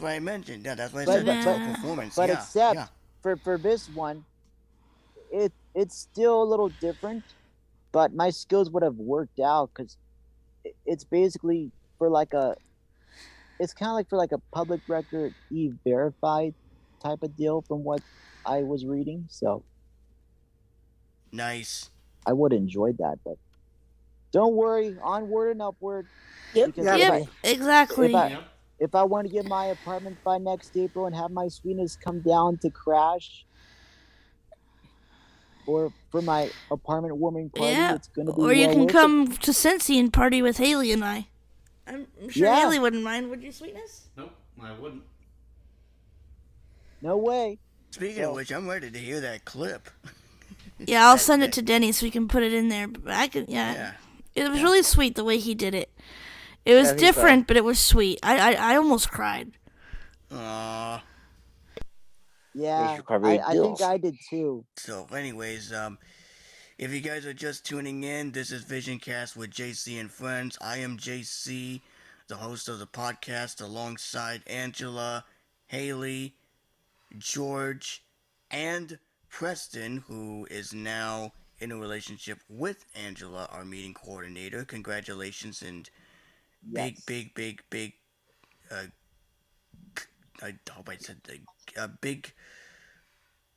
what I mentioned. Yeah, that's what But- I said. but- Teleperformance. But yeah, except yeah. for this one, it's still a little different, but my skills would have worked out because it's basically for like it's kind of like for like a public record e-verified type of deal from what I was reading. So Nice. I would have enjoyed that, but don't worry, onward and upward. Yep, exactly. If I want to get my apartment by next April and have my sweetness come down to crash, or for my apartment warming party, it's gonna be. Or you can come to Cincy and party with Haley and I. I'm sure Haley wouldn't mind, would you, sweetness? Nope, I wouldn't. No way. Speaking of which, I'm ready to hear that clip. Yeah, I'll send it to Denny so we can put it in there. But I could, It was really sweet the way he did it. It was different, but it was sweet. I almost cried. Aww. Yeah, I think I did too. So, anyways, if you guys are just tuning in, this is VisionCast with JC and friends. I am JC, the host of the podcast, alongside Angela, Haley, George, and Preston, who is now in a relationship with Angela, our meeting coordinator. Congratulations, and Yes. big. I hope I said big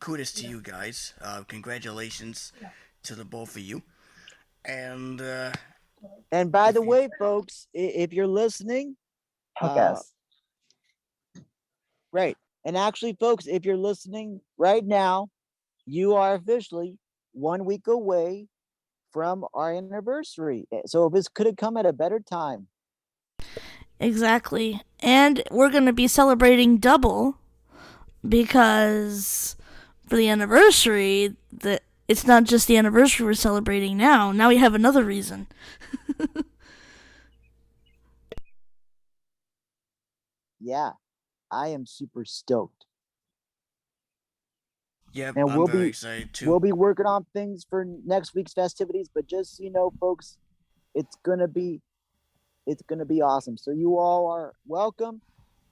kudos to you guys. Congratulations to the both of you. And And by the if you, way, folks, if you're listening, right. And actually, folks, if you're listening right now, you are officially 1 week away from our anniversary. So this could have come at a better time. Exactly. And we're going to be celebrating double because for the anniversary, it's not just the anniversary we're celebrating now. Now we have another reason. Yeah, I am super stoked. yep, And I'm very excited too. we'll be working on things for next week's festivities, but just so you know, folks, it's gonna be awesome. So you all are welcome.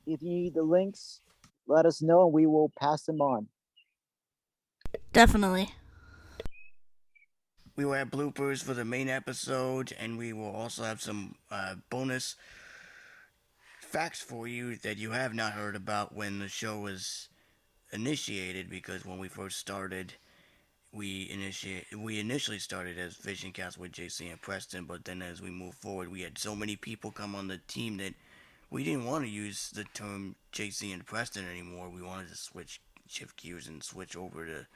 If you need the links, let us know and we will pass them on. Definitely. We will have bloopers for the main episode, and we will also have some bonus facts for you that you have not heard about when the show was initiated. Because when we first started, we initially started as VisionCast with JC and Preston, but then as we moved forward, we had so many people come on the team that we didn't want to use the term JC and Preston anymore. We wanted to shift gears and switch over to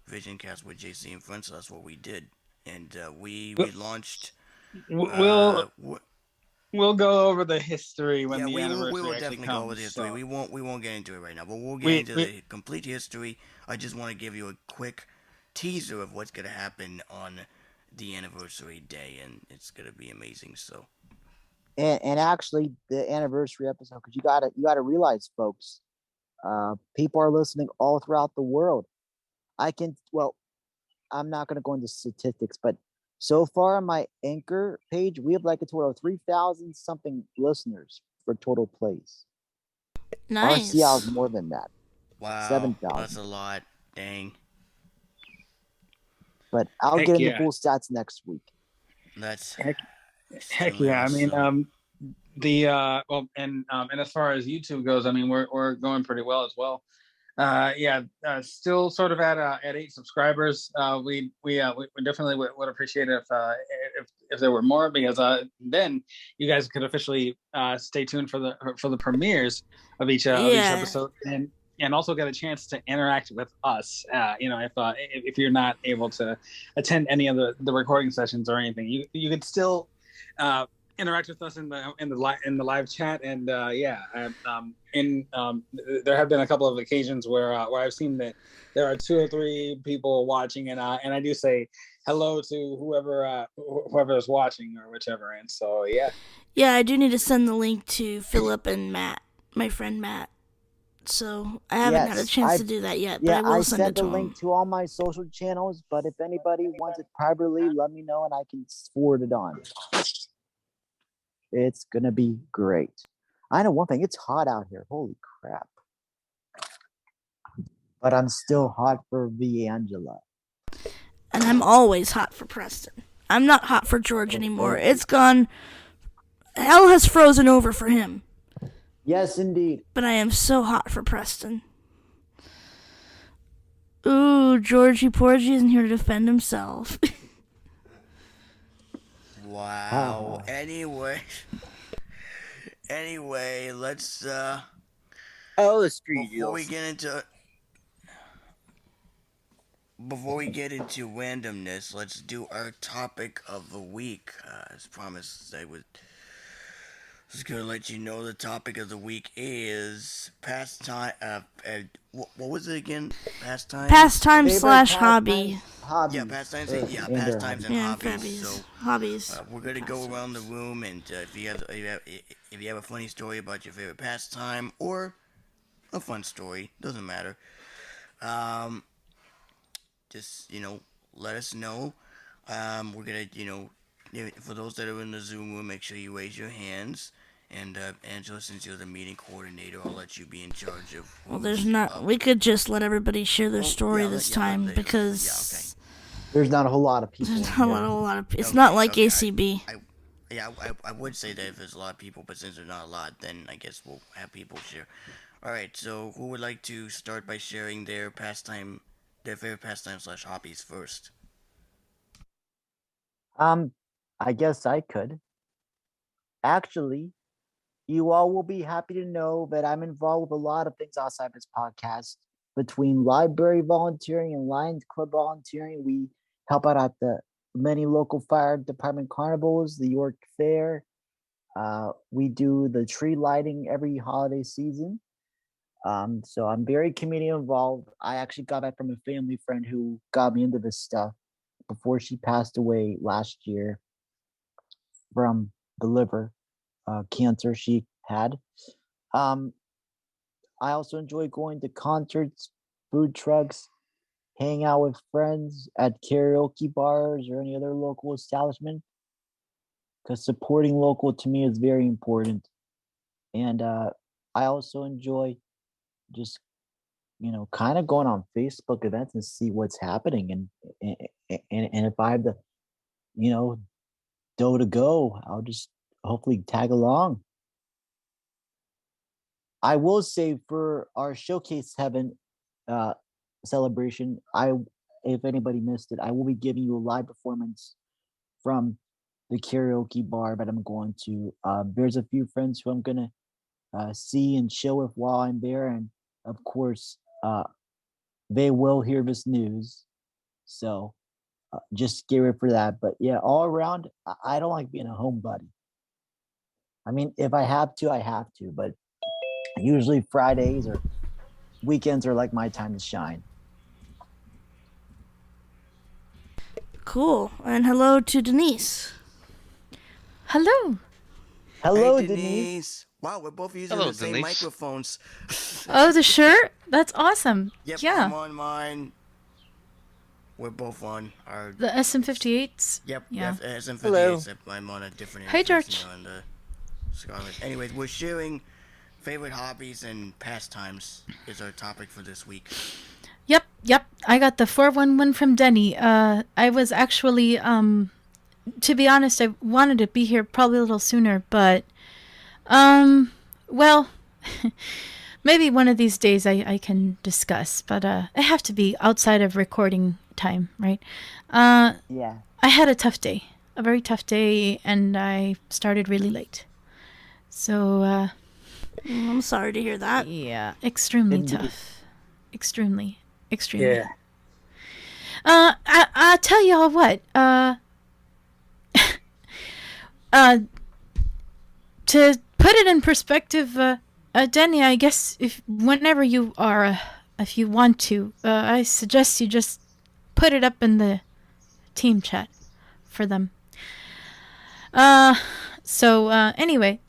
VisionCast with JC and friends. So that's what we did, and we launched. We'll go over the history when the we anniversary will actually definitely comes. go over the history. So. We won't get into it right now, but we'll get into the complete history. I just want to give you a quick teaser of what's gonna happen on the anniversary day, and it's gonna be amazing. So. And actually, the anniversary episode, because you gotta realize, folks, people are listening all throughout the world. I'm not gonna go into statistics, but so far on my Anchor page, we have like a total of 3,000 something listeners for total plays. Nice. RCL is more than that. Wow, 7,000. that's a lot. Dang. But I'll get into full stats next week. That's heck yeah. awesome. I mean, and as far as YouTube goes, I mean, we're going pretty well as well. Still sort of at 8 subscribers. We definitely would appreciate it if there were more, because then you guys could officially stay tuned for the premieres of each episode, and also get a chance to interact with us. If you're not able to attend any of the recording sessions or anything, you could still interact with us in the live chat, and there have been a couple of occasions where I've seen that there are 2 or 3 people watching, and I do say hello to whoever is watching or whichever, and so yeah, I do need to send the link to Philip and Matt, my friend Matt. So I haven't had a chance to do that yet, but I will send it to him. I sent the link to all my social channels, but if anybody wants it privately, let me know and I can forward it on. It's gonna be great. I know one thing, it's hot out here. Holy crap. But I'm still hot for Angela. And I'm always hot for Preston. I'm not hot for George anymore. It's gone. Hell has frozen over for him. Yes, indeed. But I am so hot for Preston. Ooh, Georgie Porgy isn't here to defend himself. Wow. Anyway, let's the street before we get into randomness, let's do our topic of the week. As promised, I was going to let you know the topic of the week is pastime. What was it again? Pastime. Pastime / hobby. Yeah, pastimes. Pastimes and hobbies. So, hobbies. We're gonna go around the room, and if you have a funny story about your favorite pastime or a fun story, doesn't matter. Just let us know. We're gonna for those that are in the Zoom room, make sure you raise your hands. And Angela, since you're the meeting coordinator, I'll let you be in charge of. Well, there's not. We could just let everybody share their story this time because there's not a whole lot of people. There's not a whole lot of. It's not like ACB. Yeah, I would say that if there's a lot of people, but since there's not a lot, then I guess we'll have people share. All right, so who would like to start by sharing their favorite pastime slash hobbies first? Um, I guess I could. Actually, you all will be happy to know that I'm involved with a lot of things outside this podcast. Between library volunteering and Lions Club volunteering, we help out at the many local fire department carnivals, the York Fair. We do the tree lighting every holiday season. So I'm very community involved. I actually got that from a family friend who got me into this stuff before she passed away last year from the liver cancer she had. Um, I also enjoy going to concerts, food trucks, hang out with friends at karaoke bars or any other local establishment because supporting local to me is very important. And I also enjoy just kind of going on Facebook events and see what's happening and if I have the you know dough to go, I'll just hopefully tag along. I will say for our showcase heaven uh celebration, I if anybody missed it, I will be giving you a live performance from the karaoke bar that I'm going to. There's a few friends who I'm gonna see and chill with while I'm there, and of course, they will hear this news. So just get ready for that. But yeah, all around, I don't like being a homebody. I mean, if I have to, I have to. But usually Fridays or weekends are like my time to shine. Cool. And hello to Denise. Hello. Hello, Hey, Denise. Wow, we're both using Hello, the same Denise. microphones. Oh, the shirt? That's awesome. Yep, Yeah. I'm on mine. We're both on our. The SM58s. Yep, Yeah. SM58, Hello. except I'm on a different Hey, interface, George. on the Scarlet. Anyways, we're sharing favorite hobbies and pastimes is our topic for this week. Yep. I got the 411 from Denny. I was actually, to be honest, I wanted to be here probably a little sooner, but, well, maybe one of these days I can discuss, but, I have to be outside of recording time, right? Yeah. I had a very tough day, and I started really late. So, I'm sorry to hear that. yeah, extremely Indeed. tough. Extremely. Yeah. I'll tell y'all what, to put it in perspective, Denny, I guess whenever you are, if you want to, I suggest you just put it up in the team chat for them. Anyway,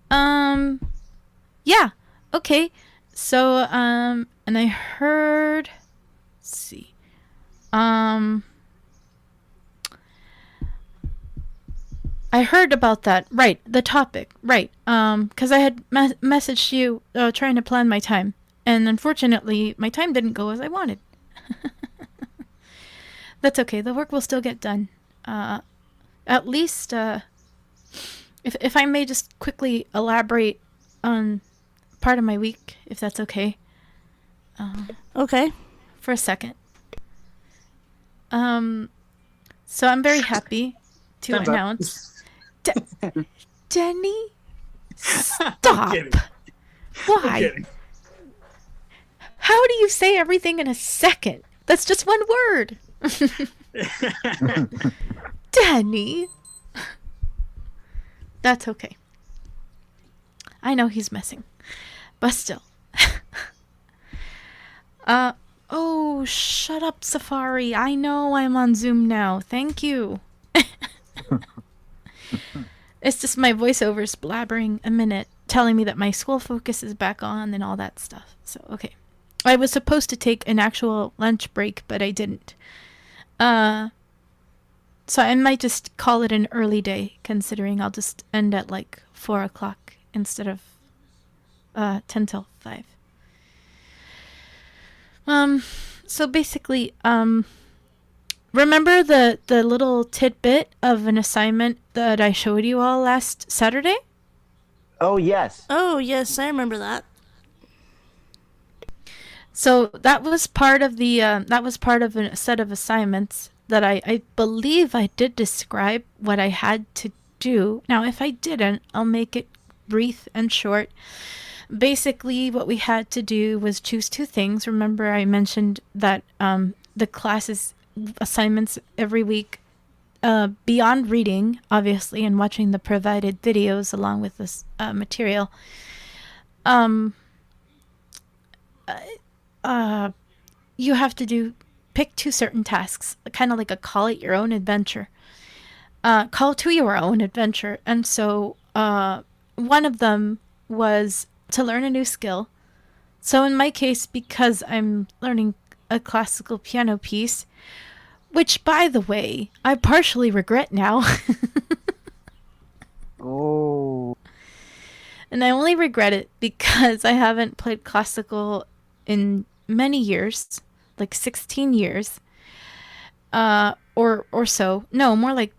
yeah, okay, so, and I heard, let's see, I heard about that, right, the topic, right, because I had messaged you, trying to plan my time, and unfortunately, my time didn't go as I wanted. That's okay, the work will still get done. At least, if I may just quickly elaborate on part of my week, if that's okay. Okay. For a second. So I'm very happy to Time's up. announce. Denny, I'm stop. kidding. Why? I'm kidding. How do you say everything in a second? That's just one word. Denny. That's okay. I know he's messing, but still. Oh, shut up, Safari. I know I'm on Zoom now. Thank you. It's just my voiceovers blabbering a minute, telling me that my school focus is back on and all that stuff. So, okay. I was supposed to take an actual lunch break, but I didn't. So I might just call it an early day, considering I'll just end at like 4 o'clock instead of 10 till 5. So basically, remember the little tidbit of an assignment that I showed you all last Saturday? Oh yes. Oh, yes, I remember that. So that was part of the that was part of a set of assignments that I believe I did describe what I had to do. Now, if I didn't, I'll make it brief and short. Basically, what we had to do was choose two things. Remember, I mentioned that the classes assignments every week, beyond reading, obviously, and watching the provided videos along with this material. You have to pick two certain tasks, kind of like a call it your own adventure. Call to your own adventure. And so one of them was to learn a new skill. So in my case, because I'm learning a classical piano piece, which, by the way, I partially regret now. Oh. And I only regret it because I haven't played classical in many years, like 16 years, or so. No, more like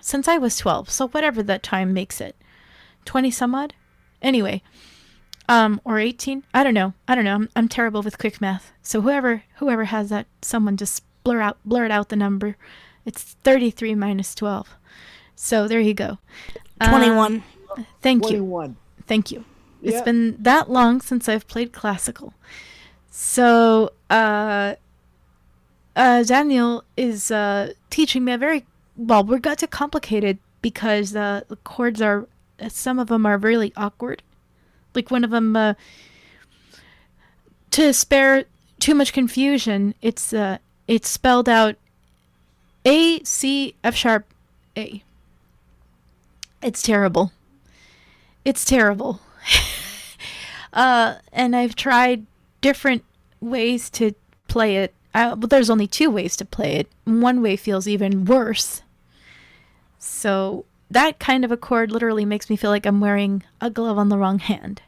since I was 12. So whatever that time makes it, 20 some odd. Anyway, or 18. I don't know. I'm terrible with quick math. So whoever has that, someone just blurt out the number. It's 33 minus 12. So there you go. 21. Thank 21. you. Thank you. It's Yeah. been that long since I've played classical. So, Daniel is teaching me we got too complicated because the chords some of them are really awkward. Like one of them, to spare too much confusion, it's spelled out A, C, F sharp, A. It's terrible. And I've tried different ways to play it. But there's only two ways to play it. One way feels even worse. So that kind of a chord literally makes me feel like I'm wearing a glove on the wrong hand.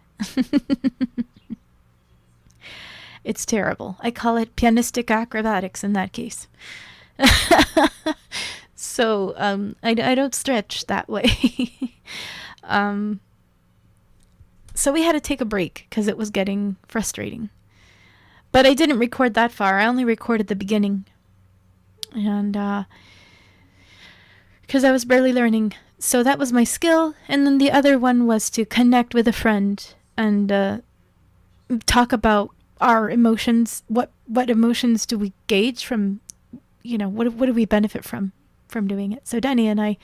It's terrible. I call it pianistic acrobatics in that case. So I don't stretch that way. So we had to take a break because it was getting frustrating. But I didn't record that far. I only recorded the beginning. And because I was barely learning. So that was my skill. And then the other one was to connect with a friend and talk about our emotions. What emotions do we gauge from, what do we benefit from doing it? So Danny and I,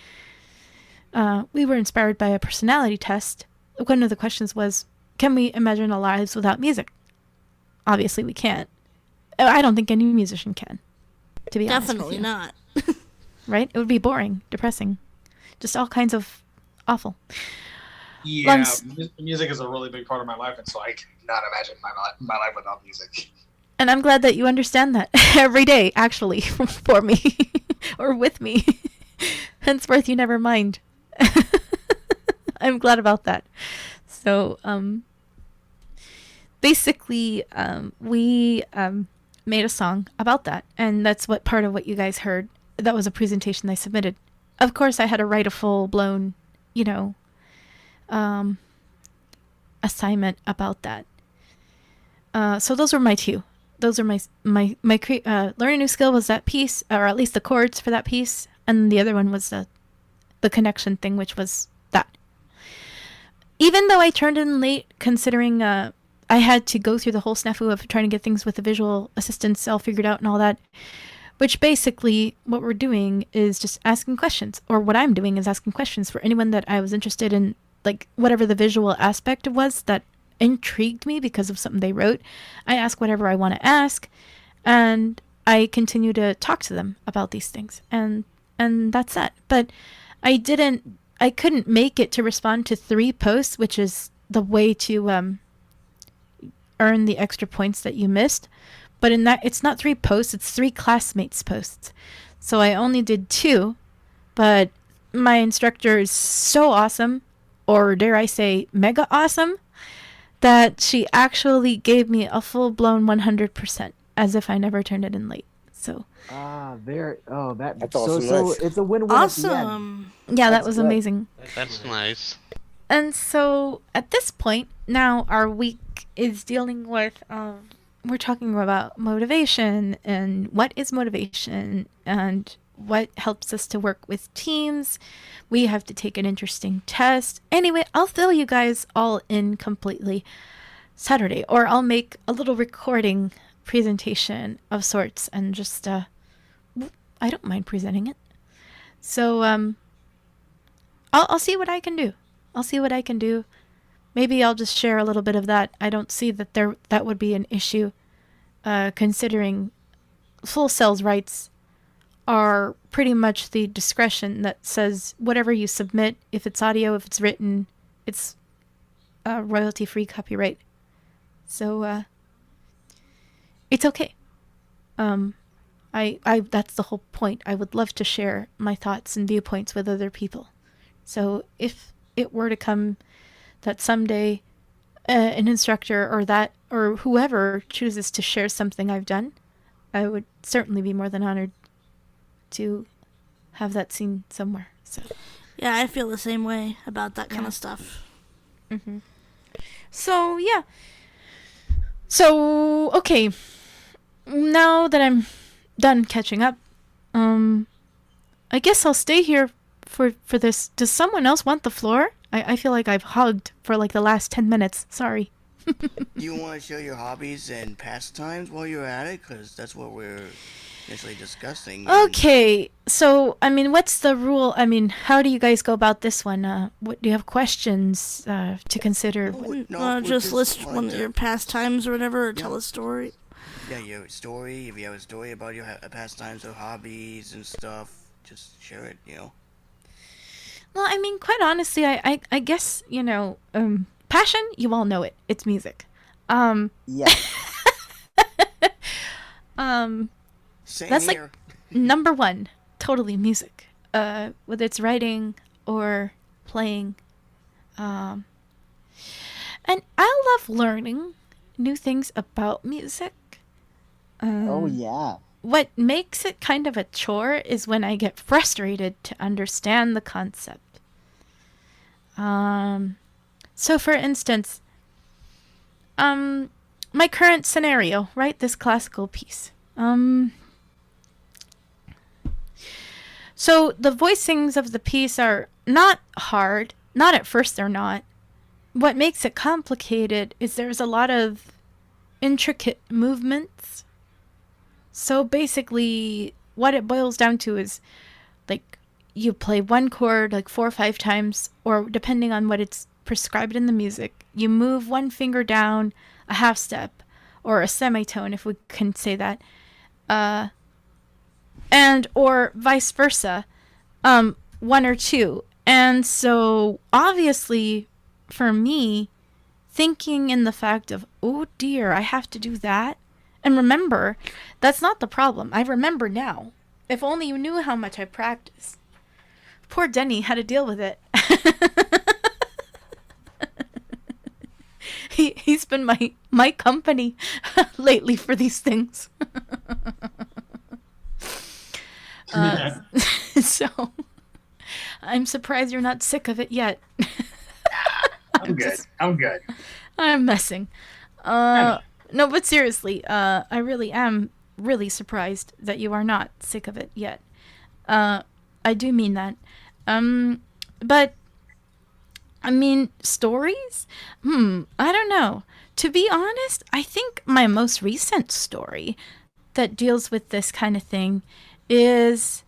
we were inspired by a personality test. One of the questions was, can we imagine our lives without music? Obviously we can't. I don't think any musician can, to be honest with Definitely you. not. Right? It would be boring, depressing, just all kinds of awful. Yeah, music is a really big part of my life, and so I cannot imagine my life without music. And I'm glad that you understand that every day, actually, for me, or with me. Henceforth, you never mind. I'm glad about that. So, basically, we made a song about that, and that's what part of what you guys heard. That was a presentation I submitted. Of course, I had to write a full-blown, assignment about that. So those were my two. Those are my learn a new skill was that piece, or at least the chords for that piece, and the other one was the connection thing, which was that. Even though I turned in late, considering I had to go through the whole snafu of trying to get things with the visual assistants all figured out and all that, which basically what we're doing is just asking questions, or what I'm doing is asking questions for anyone that I was interested in, like whatever the visual aspect was that intrigued me because of something they wrote. I ask whatever I want to ask, and I continue to talk to them about these things, and that's that. But I couldn't make it to respond to 3 posts, which is the way to earn the extra points that you missed. But in that, it's not 3 posts, it's 3 classmates' posts. So I only did 2, but my instructor is so awesome, or dare I say mega awesome, that she actually gave me a full-blown 100%, as if I never turned it in late. So That's so awesome. so Nice. it's a win-win at the end. Awesome. yeah, that That's was good. amazing. That's nice. And so at this point, now our week is dealing with, we're talking about motivation and what is motivation and what helps us to work with teams. We have to take an interesting test. Anyway, I'll fill you guys all in completely Saturday, or I'll make a little recording presentation of sorts and just, I don't mind presenting it. So, I'll see what I can do. I'll see what I can do. Maybe I'll just share a little bit of that. I don't see that that would be an issue, considering Full Sail's rights are pretty much the discretion that says whatever you submit, if it's audio, if it's written, it's royalty-free copyright. So it's okay. I that's the whole point. I would love to share my thoughts and viewpoints with other people. So if it were to come that someday an instructor or whoever chooses to share something I've done, I would certainly be more than honored to have that seen somewhere. So Yeah, I feel the same way about that kind of stuff. Mm-hmm. So yeah. So okay. Now that I'm done catching up, I guess I'll stay here for this. Does someone else want the floor? I feel like I've hugged for like the last 10 minutes. Sorry. You want to share your hobbies and pastimes while you're at it? Because that's what we're initially discussing. Okay, so, I mean, what's the rule? I mean, how do you guys go about this one? What do you have questions to consider? Just list one of your pastimes or whatever, or tell a story. Yeah, your story. If you have a story about your pastimes or hobbies and stuff, just share it, you know. Well, I mean, quite honestly, I guess, passion, you all know it. It's music. Yeah. Same That's here. like number one, totally music. Whether it's writing or playing. And I love learning new things about music. Oh yeah. What makes it kind of a chore is when I get frustrated to understand the concept. So for instance, my current scenario, right? This classical piece. So the voicings of the piece are not hard. Not at first they're not. What makes it complicated is there's a lot of intricate movements. So basically, what it boils down to is, like, you play one chord like 4 or 5 times, or depending on what it's prescribed in the music, you move one finger down a half step, or a semitone, if we can say that, and or vice versa, 1 or 2. And so, obviously, for me, thinking in the fact of, oh dear, I have to do that. And remember, that's not the problem. I remember now. If only you knew how much I practiced. Poor Denny had to deal with it. He's been my company lately for these things. So, I'm surprised you're not sick of it yet. I'm good. I'm messing. No, but seriously, I really am really surprised that you are not sick of it yet. I do mean that. But, I mean, stories? I don't know. To be honest, I think my most recent story that deals with this kind of thing is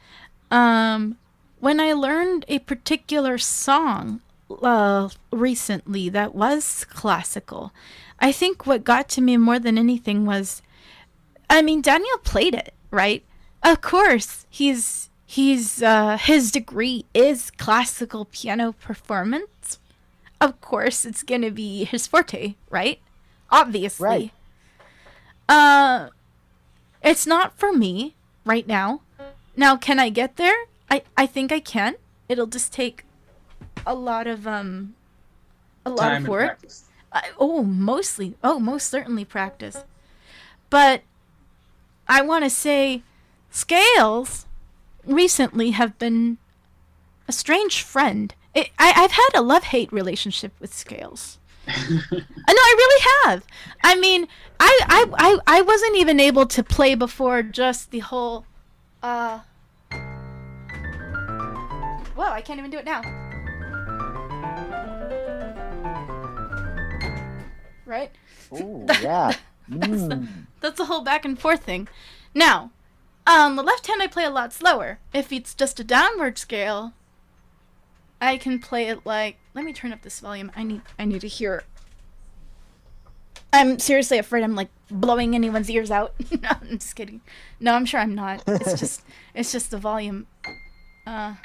when I learned a particular song recently that was classical. I think what got to me more than anything was, I mean, Daniel played it, right? Of course, his degree is classical piano performance. Of course, it's gonna be his forte, right? Obviously. Right. It's not for me right now. Now, can I get there? I think I can. It'll just take a lot of Time of and work. practice. Most certainly practice. But I want to say scales recently have been a strange friend. I've had a love-hate relationship with scales. No, I really have. I mean, I wasn't even able to play before just the whole. Whoa! I can't even do it now. Right? Oh, yeah. That's the whole back and forth thing. Now, the left hand I play a lot slower. If it's just a downward scale, I can play it like. Let me turn up this volume. I need to hear. I'm seriously afraid I'm like blowing anyone's ears out. No, I'm just kidding. No, I'm sure I'm not. It's just the volume. Right?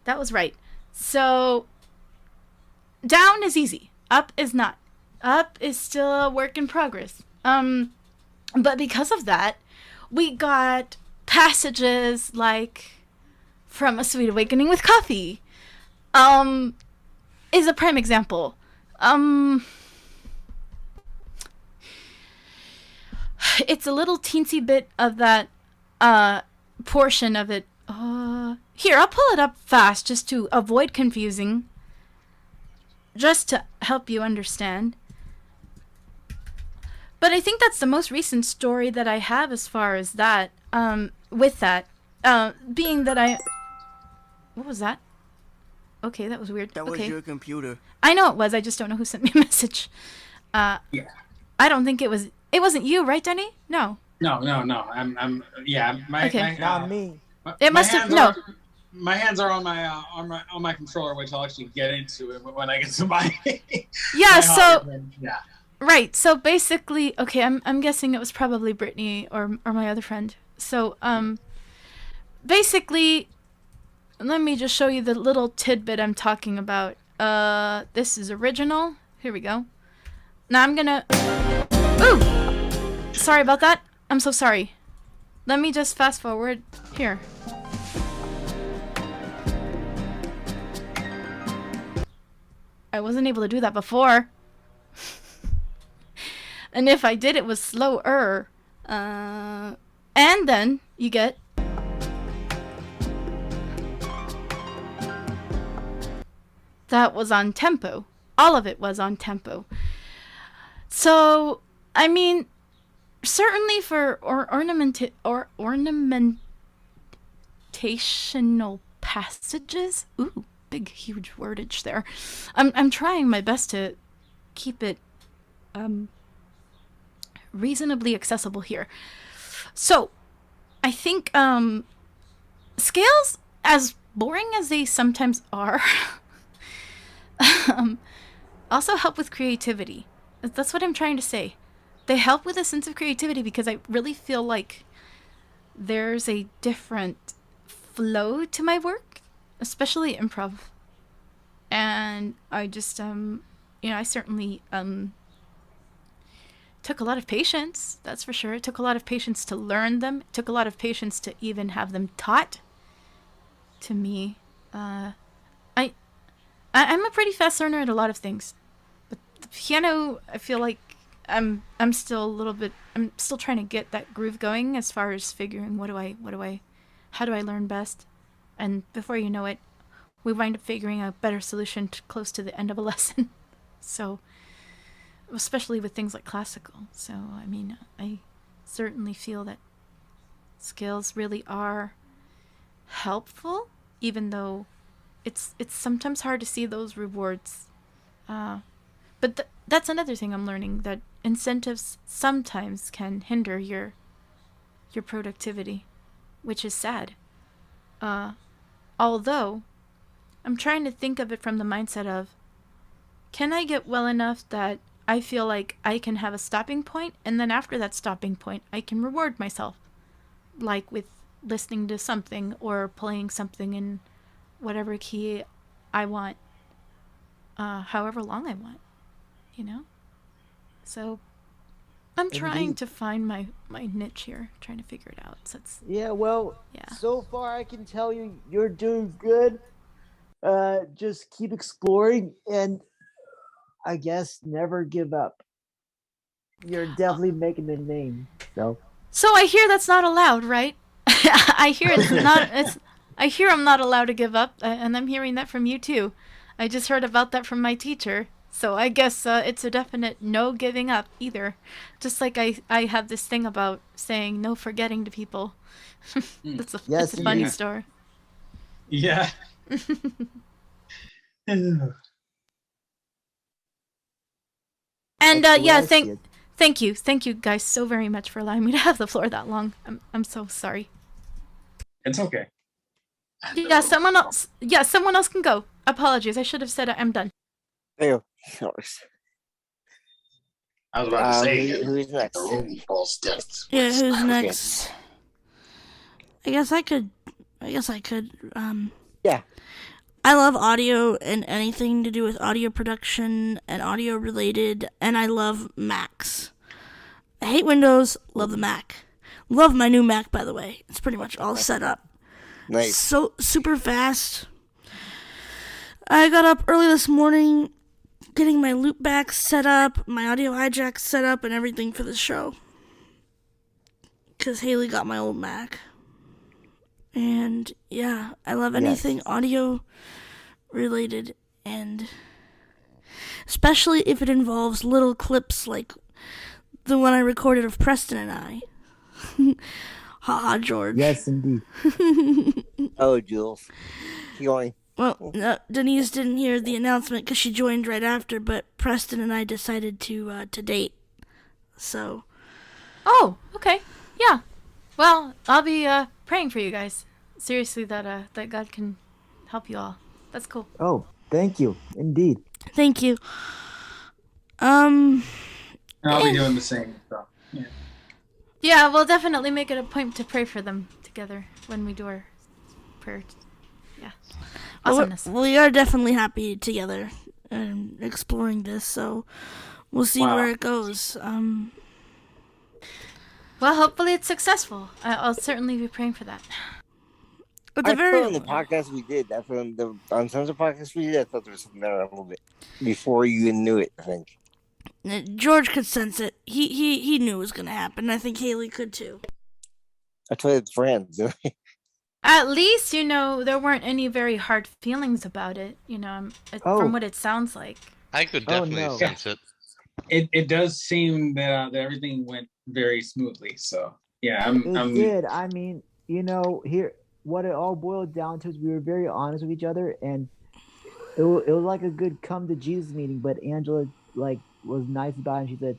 That was right. So down is easy. Up is not. Up is still a work in progress. But because of that, we got passages like From a Sweet Awakening with Coffee. Is a prime example. It's a little teensy bit of that portion of it. Here, I'll pull it up fast just to avoid confusing. Just to help you understand. But I think that's the most recent story that I have as far as that. With that. Being that I... What was that? Okay, that was weird. That was your computer. I know it was. I just don't know who sent me a message. Yeah. I don't think it was... It wasn't you, right, Denny? No. No. I'm yeah. Okay. Not me. It must have... No. My hands are on my controller, which I'll actually get into it when I get to my. Yeah. my So. Yeah. Right. So basically, okay. I'm guessing it was probably Brittany or my other friend. So basically, let me just show you the little tidbit I'm talking about. This is original. Here we go. Now I'm gonna. Ooh. Sorry about that. I'm so sorry. Let me just fast forward here. I wasn't able to do that before. And if I did, it was slower. And then you get... That was on tempo. All of it was on tempo. So, I mean, certainly for ornamentational passages... Ooh. Big, huge wordage there. I'm trying my best to keep it reasonably accessible here. So, I think scales, as boring as they sometimes are, also help with creativity. That's what I'm trying to say. They help with a sense of creativity because I really feel like there's a different flow to my work. Especially improv. And I just, I certainly took a lot of patience, that's for sure. It took a lot of patience to learn them. It took a lot of patience to even have them taught to me. I'm a pretty fast learner at a lot of things. But the piano, I feel like I'm still a little bit, I'm still trying to get that groove going as far as figuring how do I learn best? And before you know it, we wind up figuring a better solution close to the end of a lesson. So, especially with things like classical. So, I mean, I certainly feel that scales really are helpful, even though it's sometimes hard to see those rewards. But that's another thing I'm learning, that incentives sometimes can hinder your productivity, which is sad. Although, I'm trying to think of it from the mindset of, can I get well enough that I feel like I can have a stopping point, and then after that stopping point, I can reward myself, like with listening to something or playing something in whatever key I want, however long I want, So, I'm trying to find my niche here, trying to figure it out. So it's, so far I can tell you you're doing good. Just keep exploring and I guess never give up. You're definitely making the name. So So I hear that's not allowed, right? I hear it's not. It's. I hear I'm not allowed to give up, and I'm hearing that from you too. I just heard about that from my teacher. So I guess it's a definite no giving up either. Just like I have this thing about saying no forgetting to people. That's a yes, it's a funny yeah. story. Yeah. And that's the way yeah, I see it. thank you guys so very much for allowing me to have the floor that long. I'm so sorry. It's okay. Yeah, someone else. Yeah, someone else can go. Apologies, I should have said I'm done. Ew. I was about to say, Who's next? false steps. Yeah, who's next? I guess I could. Yeah. I love audio and anything to do with audio production and audio related, and I love Macs. I hate Windows, love the Mac. Love my new Mac, by the way. It's pretty much all set up. Nice. So super fast. I got up early this morning getting my loopbacks set up, my audio hijacks set up, and everything for the show. Because Haley got my old Mac. And yeah, I love anything audio related, and especially if it involves little clips like the one I recorded of Preston and I. Haha, George. Yes, indeed. Oh, Jules. Keep going. Well, no, Denise didn't hear the announcement because she joined right after, but Preston and I decided to date. So. Oh, okay. Yeah. Well, I'll be praying for you guys. Seriously, that God can help you all. That's cool. Oh, thank you. Indeed. Thank you. And I'll be doing the same. So, yeah. Yeah, we'll definitely make it a point to pray for them together when we do our prayer. Yeah. Awesomeness. We are definitely happy together and exploring this, so we'll see where it goes. Well, hopefully it's successful. I'll certainly be praying for that. At I the very thought on the podcast we did, that from the on some of the podcasts we did, I thought there was something there a little bit before you even knew it, I think. George could sense it. He knew it was going to happen. I think Haley could too. I told you friends. At least, there weren't any very hard feelings about it, from what it sounds like. I could definitely sense it. It does seem that everything went very smoothly. So yeah, It did. I mean, here what it all boiled down to is we were very honest with each other, and it was like a good come to Jesus meeting. But Angela was nice about it. And she said,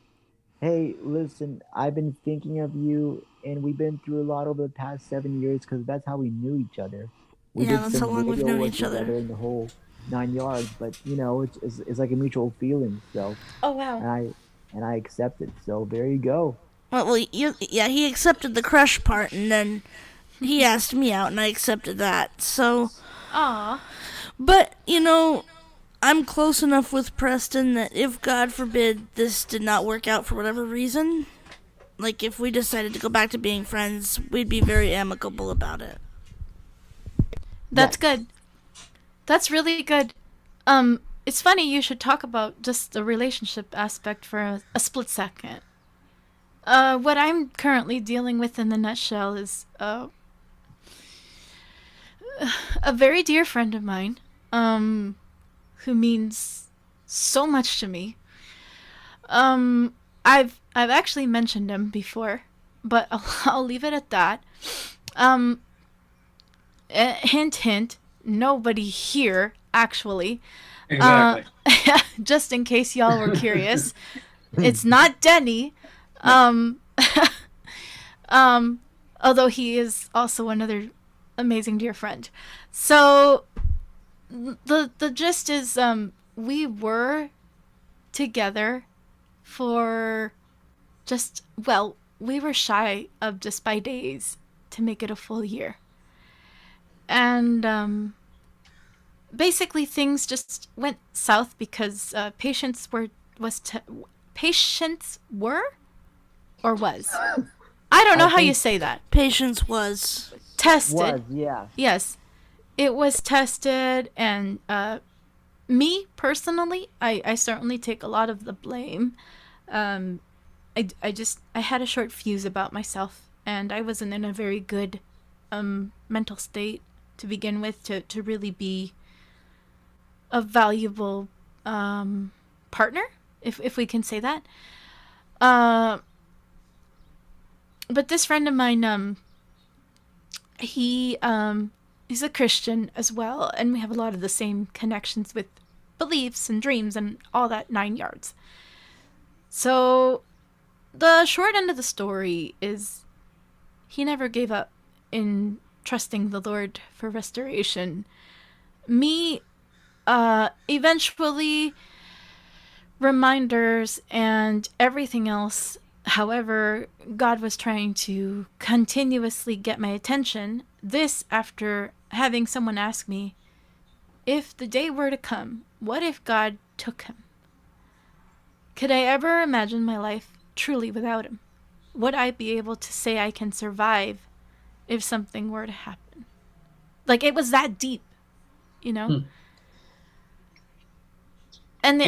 "Hey, listen, I've been thinking of you, and we've been through a lot over the past 7 years because that's how we knew each other. We did that's how long we've known each other in the whole 9 yards. But it's like a mutual feeling. So oh wow, and I accept it. So there you go. Well, he accepted the crush part, and then he asked me out, and I accepted that. So, but I'm close enough with Preston that if, God forbid, this did not work out for whatever reason, like if we decided to go back to being friends, we'd be very amicable about it. That's good. That's really good. It's funny you should talk about just the relationship aspect for a split second. What I'm currently dealing with in the nutshell is a very dear friend of mine, who means so much to me. I've actually mentioned him before, but I'll leave it at that. Hint, hint. Nobody here, actually. Exactly. Just in case y'all were curious, it's not Denny. Although he is also another amazing dear friend. So the gist is we were together for we were shy of just by days to make it a full year. And basically things just went south because patients were I don't know how you say that. Patience was tested. Yeah. Yes. It was tested, and me personally, I certainly take a lot of the blame. I had a short fuse about myself, and I wasn't in a very good mental state to begin with to really be a valuable partner, if we can say that. But this friend of mine, he's a Christian as well, and we have a lot of the same connections with beliefs and dreams and all that 9 yards. So the short end of the story is he never gave up in trusting the Lord for restoration. Me, eventually, reminders and everything else. However, God was trying to continuously get my attention. This after having someone ask me, if the day were to come, what if God took him? Could I ever imagine my life truly without him? Would I be able to say I can survive if something were to happen? Like, it was that deep, you know? And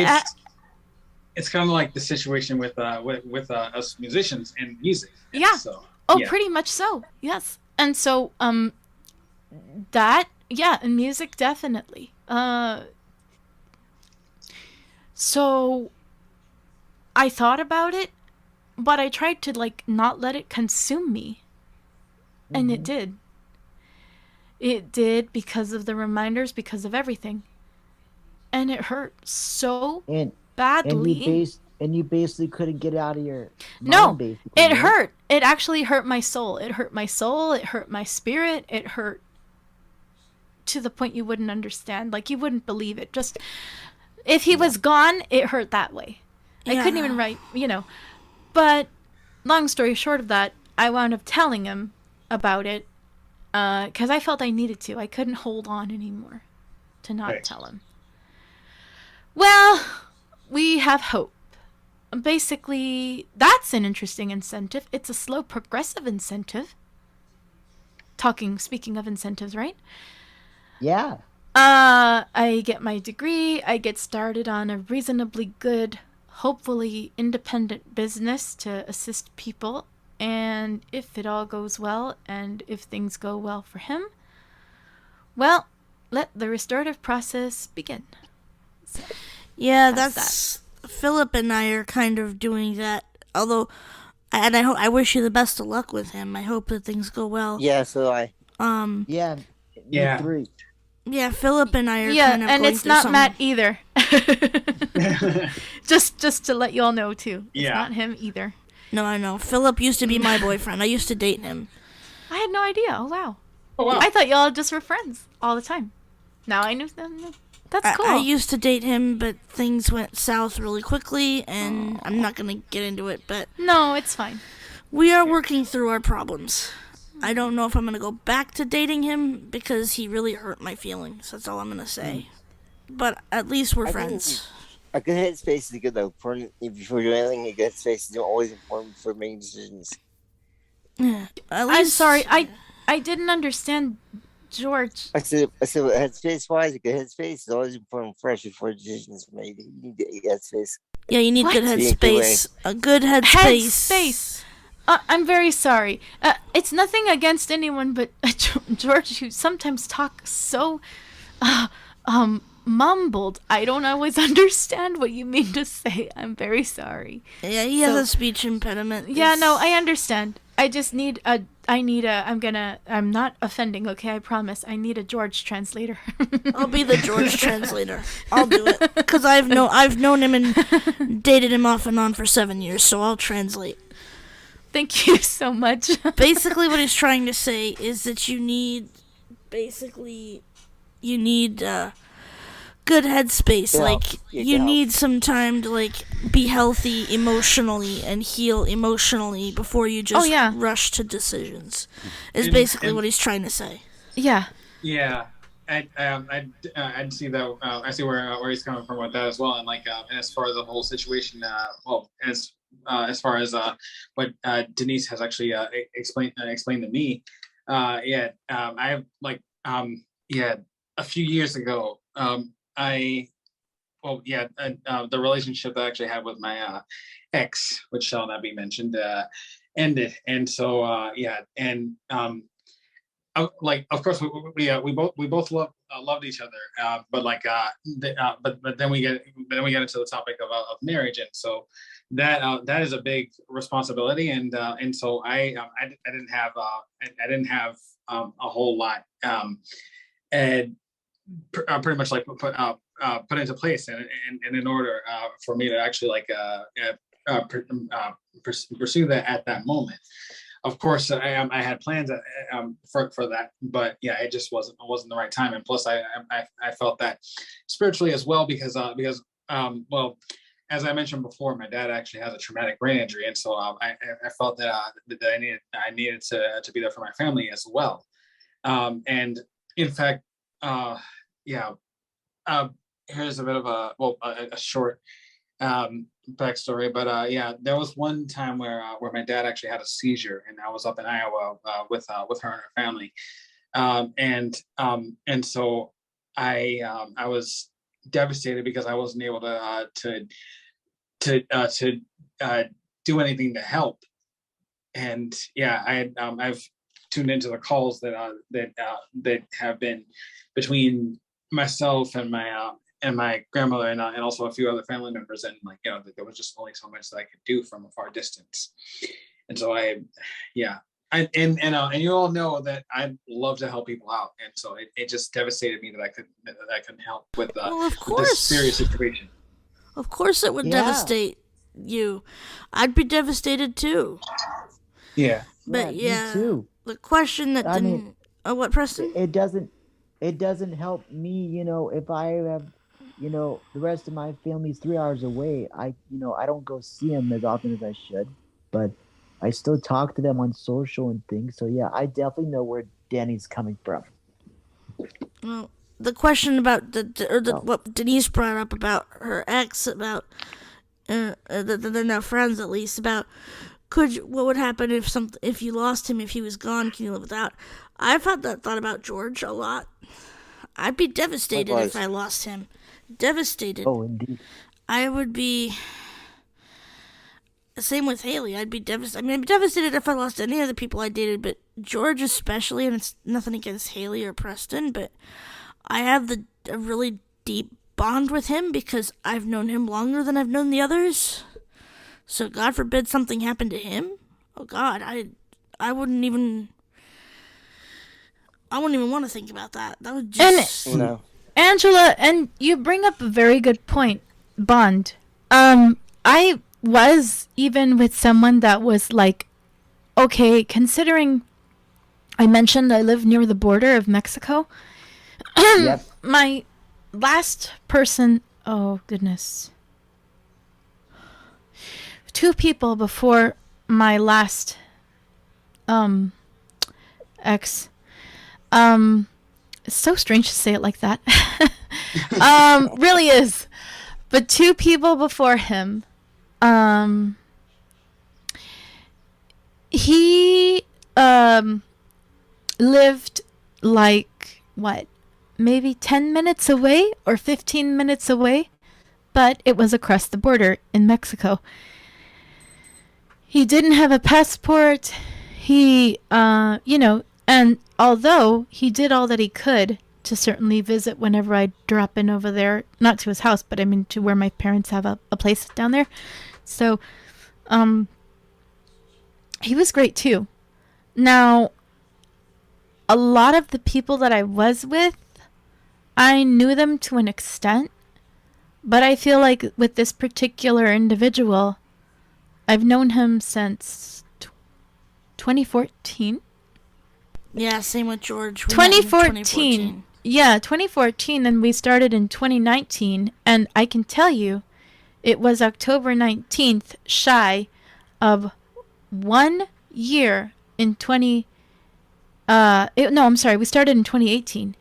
it's kind of like the situation with us musicians and music. Yeah. So, yeah. Pretty much so. Yes. And so, that, yeah, and music definitely. So I thought about it, but I tried to like not let it consume me. And it did. It did because of the reminders, because of everything. And it hurt so badly. And you basically couldn't get out of your mind, basically. It hurt. It actually hurt my soul. It hurt my soul. It hurt my spirit. It hurt to the point you wouldn't understand. Like, you wouldn't believe it. Just, if he was gone, it hurt that way. Yeah. I couldn't even write, But, long story short of that, I wound up telling him about it because I felt I needed to. I couldn't hold on anymore to not tell him. Well, we have hope. Basically, that's an interesting incentive. It's a slow, progressive incentive. Speaking of incentives, right? Yeah. I get my degree. I get started on a reasonably good, hopefully independent business to assist people. And if it all goes well, and if things go well for him, well, let the restorative process begin. So, yeah, that's Philip and I are kind of doing that. Although, and I wish you the best of luck with him. I hope that things go well. Yeah, so I. Yeah. Yeah. Yeah, Philip and I are kind of and going it's not some... Matt either. just to let you all know too. It's not him either. No, I know. Philip used to be my boyfriend. I used to date him. I had no idea. Oh wow. Oh wow. I thought y'all just were friends all the time. Now I knew them. That's cool. I used to date him, but things went south really quickly, and I'm not going to get into it, but... No, it's fine. We are working through our problems. I don't know if I'm going to go back to dating him, because he really hurt my feelings. That's all I'm going to say. But at least we're friends. A good headspace is good, though. Before doing anything, a good headspace is always important for making decisions. Yeah, I'm sorry, I didn't understand... George. I said headspace-wise, a good headspace is always important fresh before decisions are made. You need a headspace. Yeah, you need good headspace. A good headspace. Headspace. I'm very sorry. It's nothing against anyone, but George, you sometimes talk so mumbled. I don't always understand what you mean to say. I'm very sorry. Yeah, he has a speech impediment. Yeah, no, I understand. I just need I'm not offending, okay, I promise. I need a George translator. I'll be the George translator. I'll do it. Because I've known him and dated him off and on for 7 years, so I'll translate. Thank you so much. Basically, what he's trying to say is that you need good headspace. You need some time to be healthy emotionally and heal emotionally before you just rush to decisions. Is basically what he's trying to say. Yeah. Yeah. I see that. I see where he's coming from with that as well. And and as far as the whole situation, as far as what Denise has actually explained to me, I have a few years ago. I the relationship that I actually had with my ex, which shall not be mentioned, ended. And so like, of course, we both loved each other, but then we get into the topic of marriage, and so that is a big responsibility, and so I didn't have a whole lot and pretty much like put into place and in order for me to actually like pursue that at that moment. Of course, I had plans for that, but yeah, it just wasn't the right time. And plus, I felt that spiritually as well because well, as I mentioned before, my dad actually has a traumatic brain injury, and so I felt that I needed to be there for my family as well. And in fact, here's a bit of a short backstory, but there was one time where my dad actually had a seizure, and I was up in Iowa with her and her family, and so I was devastated because I wasn't able to do anything to help, and I've tuned into the calls that have been between myself and my grandmother and also a few other family members, and like there was just only so much that I could do from a far distance, and so and you all know that I love to help people out, and so it just devastated me that I couldn't help with of with this serious situation. Of course, it would devastate you. I'd be devastated too. Yeah, but me too. The question that what, Preston? It doesn't help me, if I have, the rest of my family's 3 hours away. I don't go see them as often as I should, but I still talk to them on social and things. So yeah, I definitely know where Danny's coming from. Well, the question about what Denise brought up about her ex, about they're now friends at least, about what would happen if you lost him, if he was gone, can you live without? I've had that thought about George a lot. I'd be devastated if I lost him. Devastated. Oh, indeed. I would be. Same with Haley. I'd be devastated. I mean, I'd be devastated if I lost any of the people I dated, but George especially, and it's nothing against Haley or Preston, but I have a really deep bond with him because I've known him longer than I've known the others. So God forbid something happened to him. Oh God, I wouldn't even want to think about that. That would just... No. Angela, and you bring up a very good point, bond. I was even with someone that was like, okay, considering I mentioned I live near the border of Mexico. Yep. My last person, oh goodness. 2 people before my last ex. It's so strange to say it like that. Really is. But 2 people before him, he lived like maybe 10 minutes away or 15 minutes away, but it was across the border in Mexico. He didn't have a passport. He, and although he did all that he could to certainly visit whenever I drop in over there, not to his house, but I mean to where my parents have a place down there. So, he was great too. Now, a lot of the people that I was with, I knew them to an extent, but I feel like with this particular individual, I've known him since 2014. Yeah, same with George. 2014. Yeah, 2014, and we started in 2019, and I can tell you, it was October 19th, shy of 1 year in we started in 2018.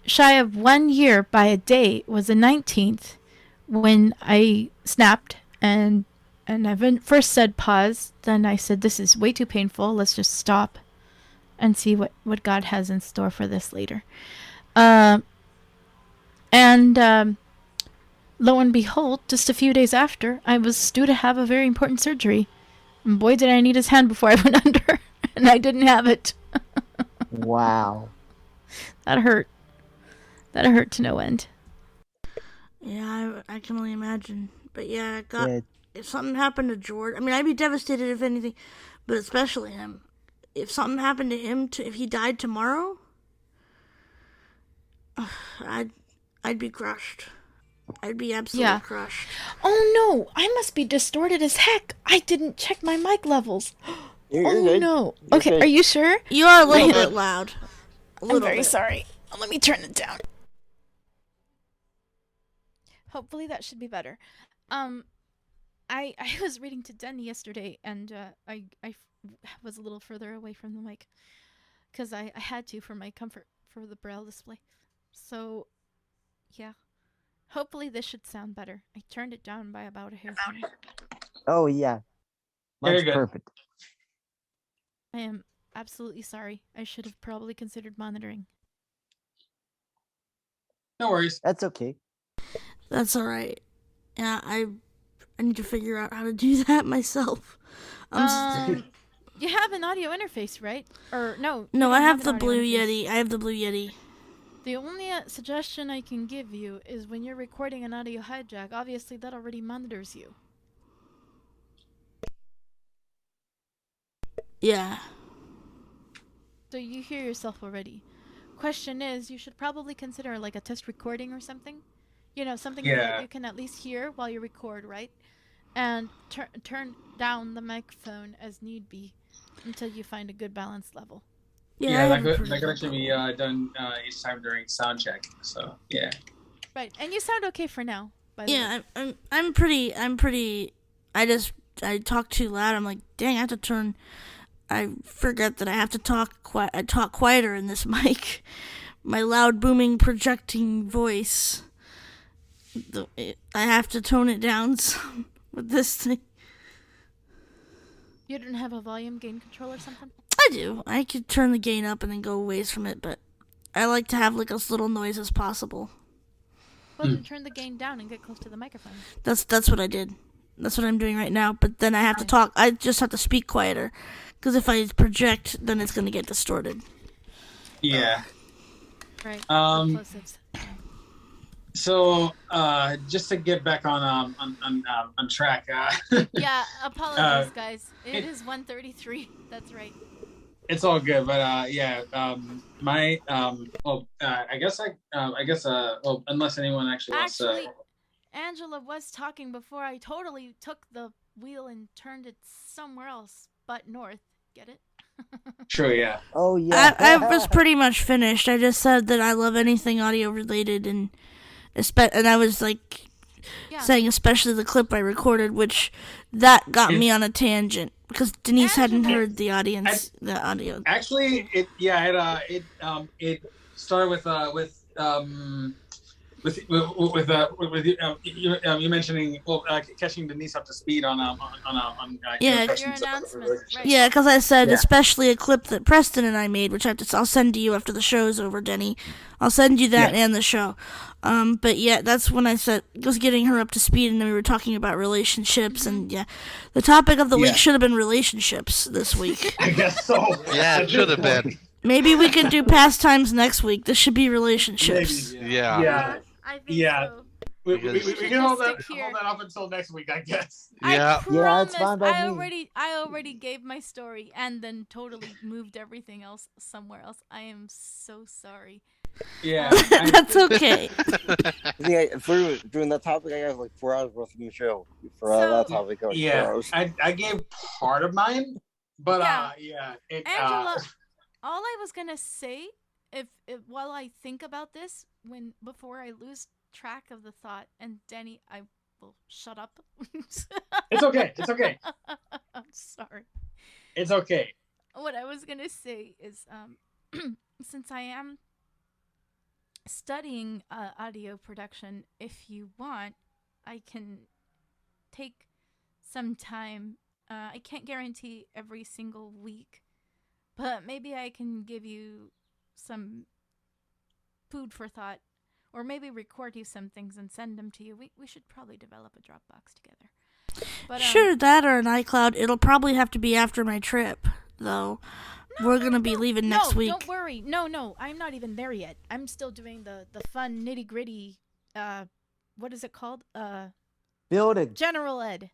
Shy of 1 year by a day was the 19th when I snapped and I first said pause, then I said this is way too painful, let's just stop and see what God has in store for this later. lo and behold, just a few days after, I was due to have a very important surgery. And boy, did I need his hand before I went under, and I didn't have it. Wow. That hurt. That hurt to no end. Yeah, I can only imagine. But yeah, it got. Yeah. If something happened to George, I mean, I'd be devastated if anything, but especially him. If something happened to him, if he died tomorrow, I'd be crushed. I'd be absolutely crushed. Oh no, I must be distorted as heck. I didn't check my mic levels. You're Oh good. no. You're Okay, good. are you sure? You are a little bit loud. I'm very sorry. Let me turn it down. Hopefully that should be better. I was reading to Denny yesterday, and I was a little further away from the mic because I had to for my comfort for the braille display. So, yeah. Hopefully this should sound better. I turned it down by about a hair. Oh yeah. Yeah, you're Mine's good. perfect. I am absolutely sorry. I should have probably considered monitoring. No worries. That's okay. That's all right. Yeah, I need to figure out how to do that myself. You have an audio interface, right? Or no? No, you I don't have an the audio Blue interface. Yeti. I have the Blue Yeti. The only suggestion I can give you is when you're recording an audio hijack, obviously that already monitors you. Yeah. So you hear yourself already. Question is, you should probably consider like a test recording or something. You know, something that you can at least hear while you record, right? And turn down the microphone as need be until you find a good balance level. Yeah, that could actually be done each time during sound check. So yeah. Right, and you sound okay for now. By the way. Yeah, I'm pretty. I talk too loud. I'm like, dang, I have to turn. I forget that I have to talk I talk quieter in this mic. My loud, booming, projecting voice. I have to tone it down some with this thing. You don't have a volume gain control or something? I do. I could turn the gain up and then go away from it, but I like to have like as little noise as possible. Well, then turn the gain down and get close to the microphone. That's what I did. That's what I'm doing right now. But then I have to talk. I just have to speak quieter, because if I project, then it's gonna get distorted. Yeah. Right. Plosives. So just to get back on track. Yeah, apologies, guys. It is 1:33. That's right. It's all good, but I guess well, unless anyone actually wants to. Angela was talking before I totally took the wheel and turned it somewhere else but north. Get it? True, yeah. Oh yeah. I was pretty much finished. I just said that I love anything audio related, and I was like saying especially the clip I recorded, which that got me on a tangent because Denise hadn't heard the audio. Actually, it started with you mentioning catching Denise up to speed on your announcement. Right. Yeah, because I said especially a clip that Preston and I made, which I'll send to you after the show's over, Denny. I'll send you that and the show. But yeah, that's when I said was getting her up to speed, and then we were talking about relationships, and the topic of the week should have been relationships this week. I guess so. Yeah, it should have been. Maybe we could do pastimes next week. This should be relationships. Yeah. I think so. We can hold that up until next week, I guess. Yeah. Yeah, it's fine by me. I already gave my story and then totally moved everything else somewhere else. I am so sorry. Yeah. That's okay. If we're doing that topic, I have like 4 hours worth of new show for that topic. I gave part of mine, but Angela, all I was gonna say, if while I think about this, before I lose track of the thought, and Denny, I will shut up. It's okay. It's okay. I'm sorry. It's okay. What I was gonna say is, since I am studying audio production, if you want, I can take some time. I can't guarantee every single week, but maybe I can give you some food for thought, or maybe record you some things and send them to you. We should probably develop a Dropbox together. But Sure, that or an iCloud. It'll probably have to be after my trip, though. We're gonna be leaving next week. Don't worry. No, I'm not even there yet. I'm still doing the fun nitty gritty. What is it called? Building. General ed.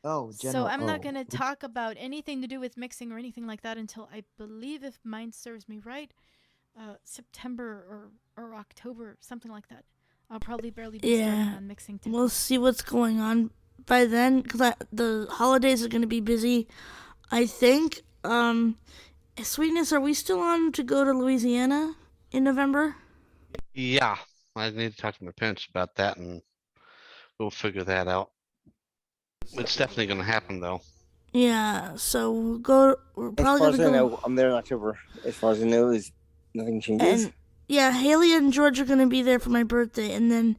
Oh, So I'm not going to talk about anything to do with mixing or anything like that until I believe, if mine serves me right, September or October, something like that. I'll probably barely be starting on mixing too. We'll see what's going on by then, because the holidays are going to be busy, I think. Sweetness, are we still on to go to Louisiana in November? Yeah, I need to talk to my parents about that, and we'll figure that out. It's definitely going to happen, though. Yeah, so we're probably as far going as to I go. know, I'm there in October. As far as I know, nothing changes. And yeah, Haley and George are going to be there for my birthday, and then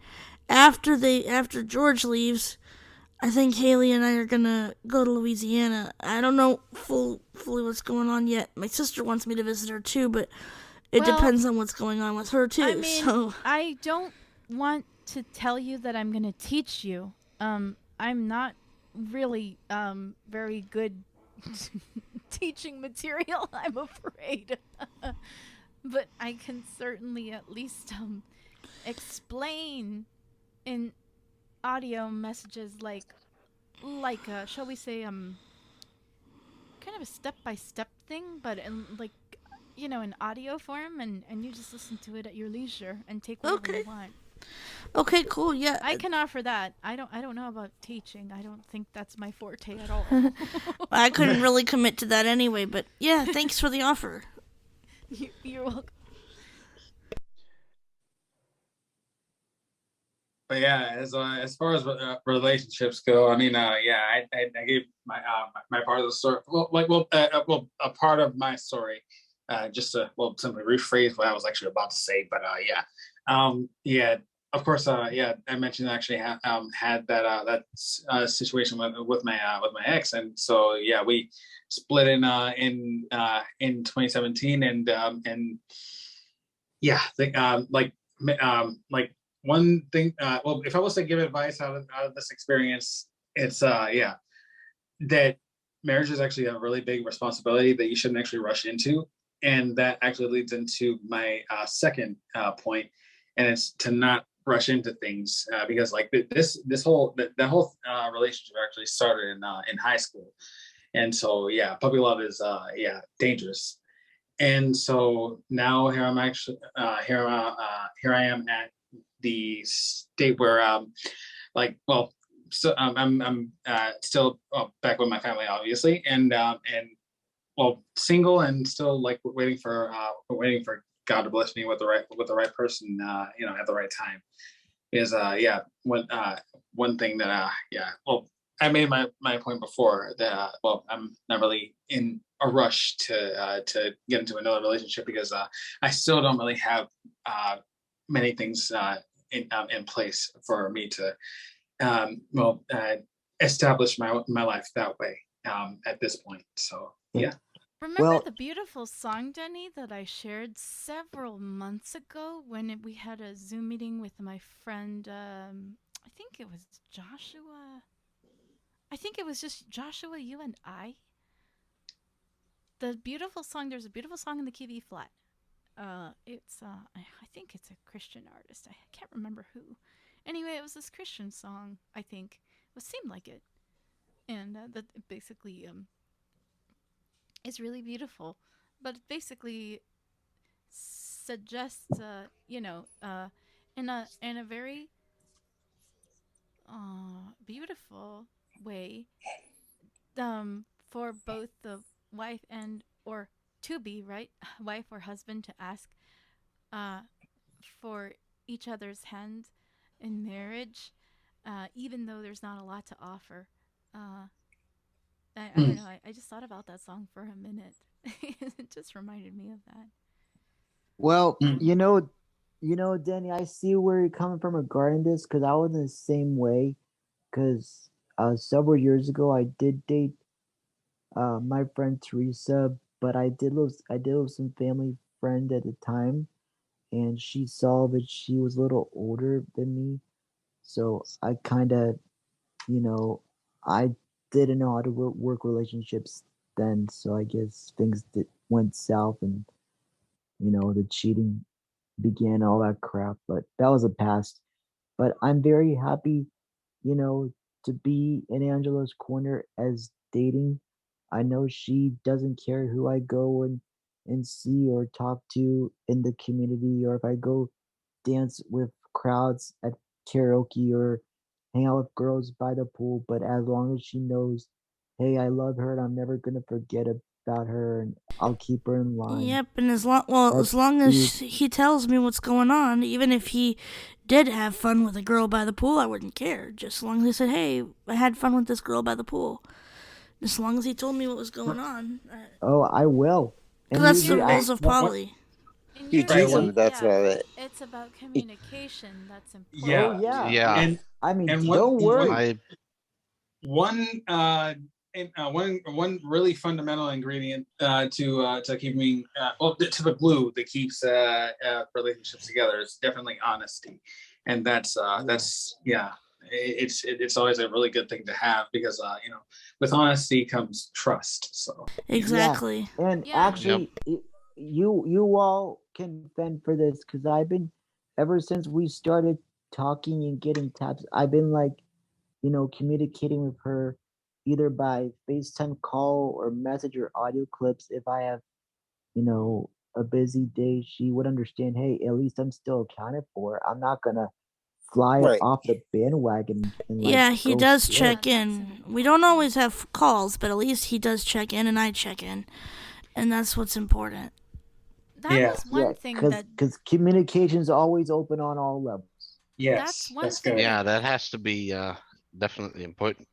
after George leaves, I think Haley and I are going to go to Louisiana. I don't know fully what's going on yet. My sister wants me to visit her too, but it depends on what's going on with her too. I mean, so I don't want to tell you that I'm going to teach you. I'm not really very good teaching material, I'm afraid. But I can certainly at least explain in audio messages like shall we say kind of a step-by-step thing, but in in audio form, and you just listen to it at your leisure and take whatever you want. Okay, cool. Yeah, I can offer that. I don't know about teaching. I don't think that's my forte at all. I couldn't really commit to that anyway, but yeah, thanks for the offer. You're welcome. But yeah, as far as relationships go, I mean, I gave my part of the story. A part of my story, just to simply rephrase what I was actually about to say. But of course, I mentioned I actually had that situation with my ex, and so we split in 2017, and one thing, if I was to give advice out of this experience, it's that marriage is actually a really big responsibility that you shouldn't actually rush into, and that actually leads into my second point, and it's to not rush into things, because like that whole relationship actually started in high school, and so puppy love is dangerous, and so now here I am at the state where I'm still back with my family, obviously, and single, and still waiting for God to bless me with the right person, at the right time. Is one thing that I made my point before that I'm not really in a rush to get into another relationship, because I still don't really have many things in place for me to establish my life that way at this point. So yeah. Remember the beautiful song, Denny, that I shared several months ago when we had a Zoom meeting with my friend, I think it was Joshua. I think it was just Joshua, you and I. The beautiful song, there's a beautiful song in the key B flat. It's I think it's a Christian artist. I can't remember who. Anyway, it was this Christian song, I think. It seemed like it. And that basically is really beautiful. But it basically suggests in a very beautiful way for both the wife or to be, right, wife or husband, to ask for each other's hand in marriage, even though there's not a lot to offer. I don't know. I just thought about that song for a minute. It just reminded me of that. Well, Danny, I see where you're coming from regarding this, because I was in the same way. Because several years ago, I did date my friend Teresa, but I did lose some family friend at the time, and she saw that she was a little older than me. So I kind of, you know, I didn't know how to work relationships then. So I guess things went south, and the cheating began, all that crap. But that was a past. But I'm very happy, you know, to be in Angela's corner as dating. I know she doesn't care who I go and see or talk to in the community, or if I go dance with crowds at karaoke or hang out with girls by the pool. But as long as she knows, hey, I love her and I'm never gonna forget about her, and I'll keep her in line. Yep, and as long as he tells me what's going on, even if he did have fun with a girl by the pool, I wouldn't care. Just as long as he said, "Hey, I had fun with this girl by the pool." As long as he told me what was going on. Oh, I will. And that's the rules of poly. You do them, that's about it. It's about communication. That's important. Yeah. Oh, yeah. Yeah. And I mean, and don't worry. one really fundamental ingredient to keeping to the glue that keeps relationships together is definitely honesty, and that's it's always a really good thing to have, because with honesty comes trust. So Exactly. Yeah. And actually, you all can fend for this, because I've been, ever since we started talking and getting taps, I've been like, communicating with her either by FaceTime call or message or audio clips. If I have, a busy day, she would understand, hey, at least I'm still accounted for. I'm not gonna fly off the bandwagon. And he does check in. We don't always have calls, but at least he does check in and I check in. And that's what's important. That was one thing because communication is always open on all levels. Yes, that's good. Yeah, that has to be definitely important,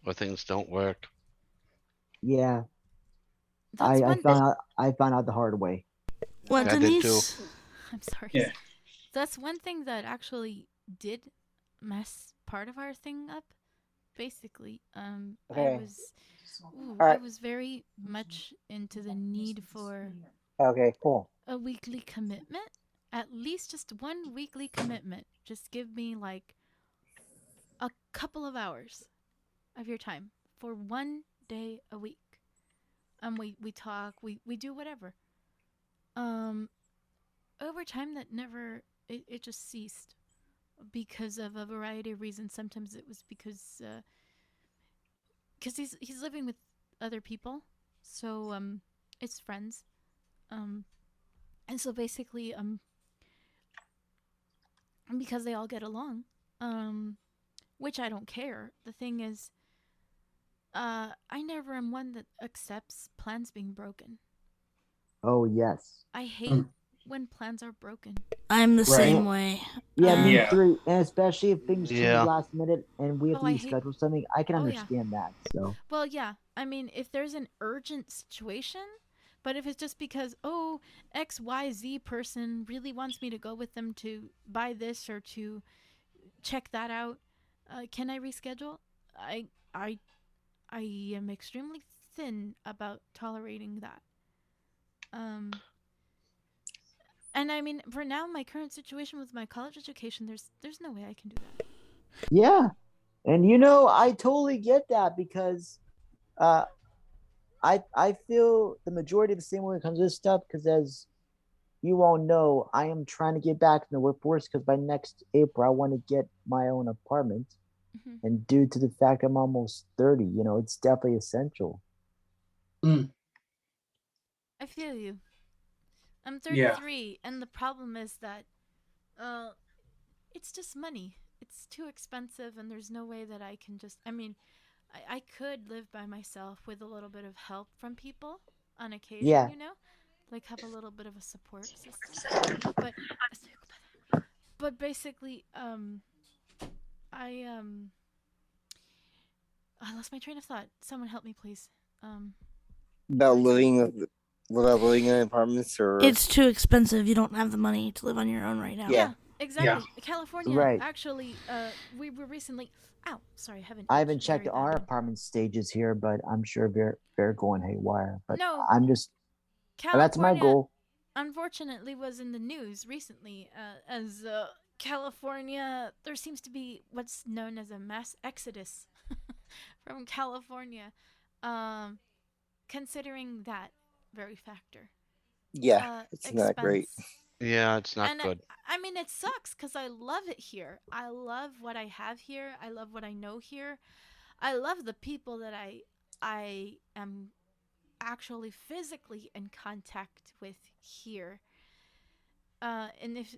or things don't work. Yeah, I found out the hard way. What, I Denise? did too. I'm sorry. Yeah. That's one thing that actually did mess part of our thing up. Basically, I was very much into the need for a weekly commitment. At least just one weekly commitment. Just give me like a couple of hours of your time for one day a week. We talk, we do whatever. Over time that never it just ceased because of a variety of reasons. Sometimes it was because he's living with other people, so it's friends, and so basically because they all get along, which I don't care. The thing is, I never am one that accepts plans being broken. Oh yes. I hate when plans are broken. I'm the same way. Yeah, me too. And especially if things change last minute and we have to reschedule something, I can understand that. So. Well, yeah. I mean, if there's an urgent situation, but if it's just because XYZ person really wants me to go with them to buy this or to check that out, can I reschedule? I am extremely thin about tolerating that. And I mean, for now, my current situation with my college education, there's no way I can do that. Yeah, and I totally get that, because I feel the majority of the same when it comes to this stuff, because as you all know, I am trying to get back in the workforce, because by next April I want to get my own apartment. Mm-hmm. And due to the fact I'm almost 30, it's definitely essential. I feel you. I'm 33, and the problem is that it's just money. It's too expensive, and there's no way that I can just... I mean, I could live by myself with a little bit of help from people on occasion, like have a little bit of a support system. But basically, I lost my train of thought. Someone help me, please. About living in apartments, or it's too expensive. You don't have the money to live on your own right now. Yeah, exactly. Yeah. California, right. Actually, we were recently. Ow, sorry, I haven't checked our apartment stages here, but I'm sure they're going haywire. But no, I'm just. That's my goal. unfortunately was in the news recently, as California, there seems to be what's known as a mass exodus from California, um, considering that very factor. Yeah, it's not great. Expense. Yeah, it's not And good. I mean, it sucks because I love it here. I love what I have here. I love what I know here. I love the people that I am actually physically in contact with here. And if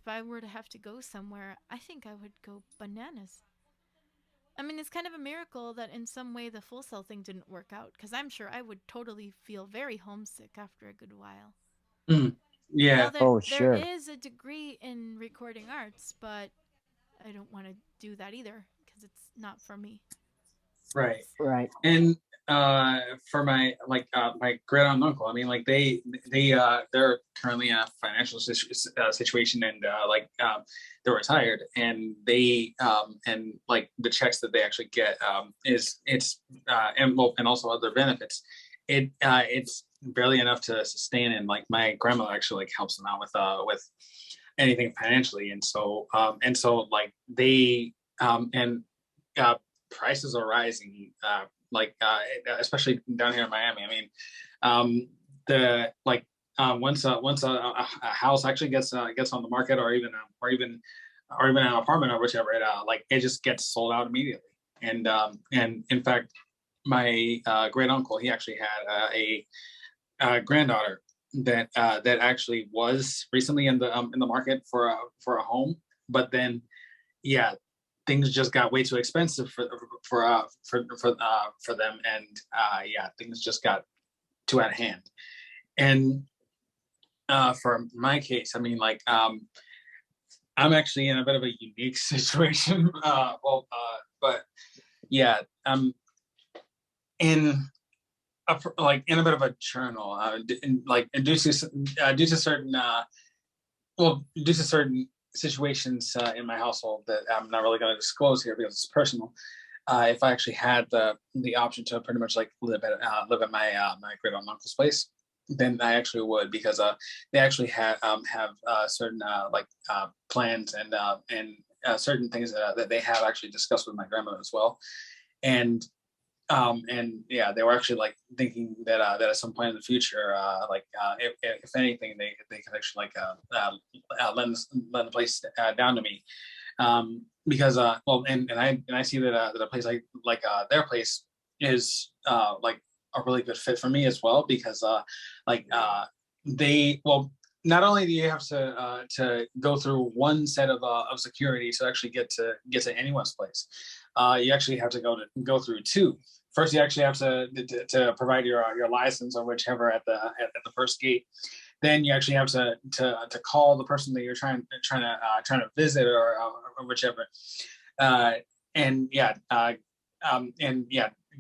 I were to have to go somewhere, I think I would go bananas. I mean, it's kind of a miracle that in some way the full cell thing didn't work out, because I'm sure I would totally feel very homesick after a good while. Mm. Yeah. Now Oh, there sure. is a degree in recording arts, but I don't want to do that either because it's not for me. Right. Right. And for my my great aunt and uncle, I mean, like they're currently in a financial situation, and they're retired, and they and like the checks that they actually get is it's and also other benefits, it's barely enough to sustain. And like my grandma actually like helps them out with anything financially, and so like they and prices are rising, especially down here in Miami. I mean, once a house actually gets on the market, or even an apartment or whichever, it just gets sold out immediately. And in fact, my great uncle, he actually had a granddaughter that actually was recently in the market for a home, but then yeah, things just got way too expensive for them, and yeah, things just got too out of hand. And for my case, I mean, like I'm actually in a bit of a unique situation. But yeah, I'm in in a bit of a journal, due to certain situations in my household that I'm not really going to disclose here because it's personal. If I actually had the option to pretty much like live at my my great uncle's place, then I actually would, because they actually have certain plans and certain things that they have actually discussed with my grandmother as well. And yeah, they were actually like thinking that that at some point in the future, if anything, they could actually lend the place down to me, because I see that a place like their place is like a really good fit for me as well, because they well, not only do you have to go through one set of security to actually get to anyone's place, you actually have to go through two. First, you actually have to provide your license or whichever at the first gate. Then you actually have to call the person that you're trying to visit, or whichever. And yeah,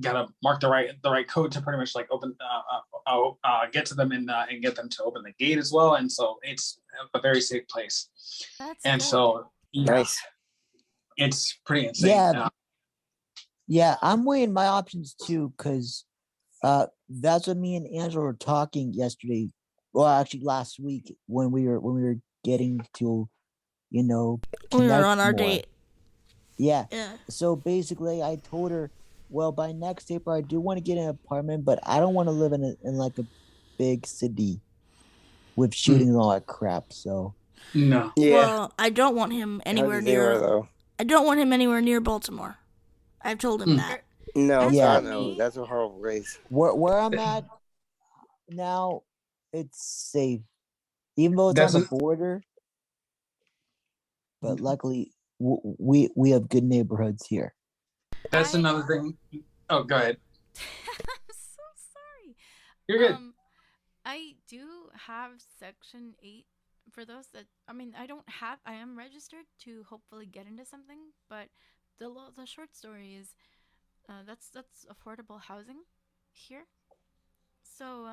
gotta mark the right code to pretty much like open get to them, and get them to open the gate as well. And so it's a very safe place. That's and good. so yeah, Nice. it's pretty insane. Yeah. Yeah, I'm weighing my options too, because that's what me and Angela were talking yesterday. Well, actually last week, when we were getting to, We were connect on our more. date. Yeah. Yeah. So basically, I told her, well, by next April, I do want to get an apartment, but I don't want to live in like a big city with shooting and all that crap. So No. Yeah. Well, I don't want him anywhere How does they are, near. though? I don't want him anywhere near Baltimore. I've told him that. No, As Yeah. God, for no. me, That's a horrible place. where I'm at now, it's safe, even though it's That's on the border. But luckily, we have good neighborhoods here. That's another thing. Oh, go ahead. I'm so sorry. You're good. I do have Section 8 for those that, I mean, I am registered to hopefully get into something, but the short story is that's affordable housing here. So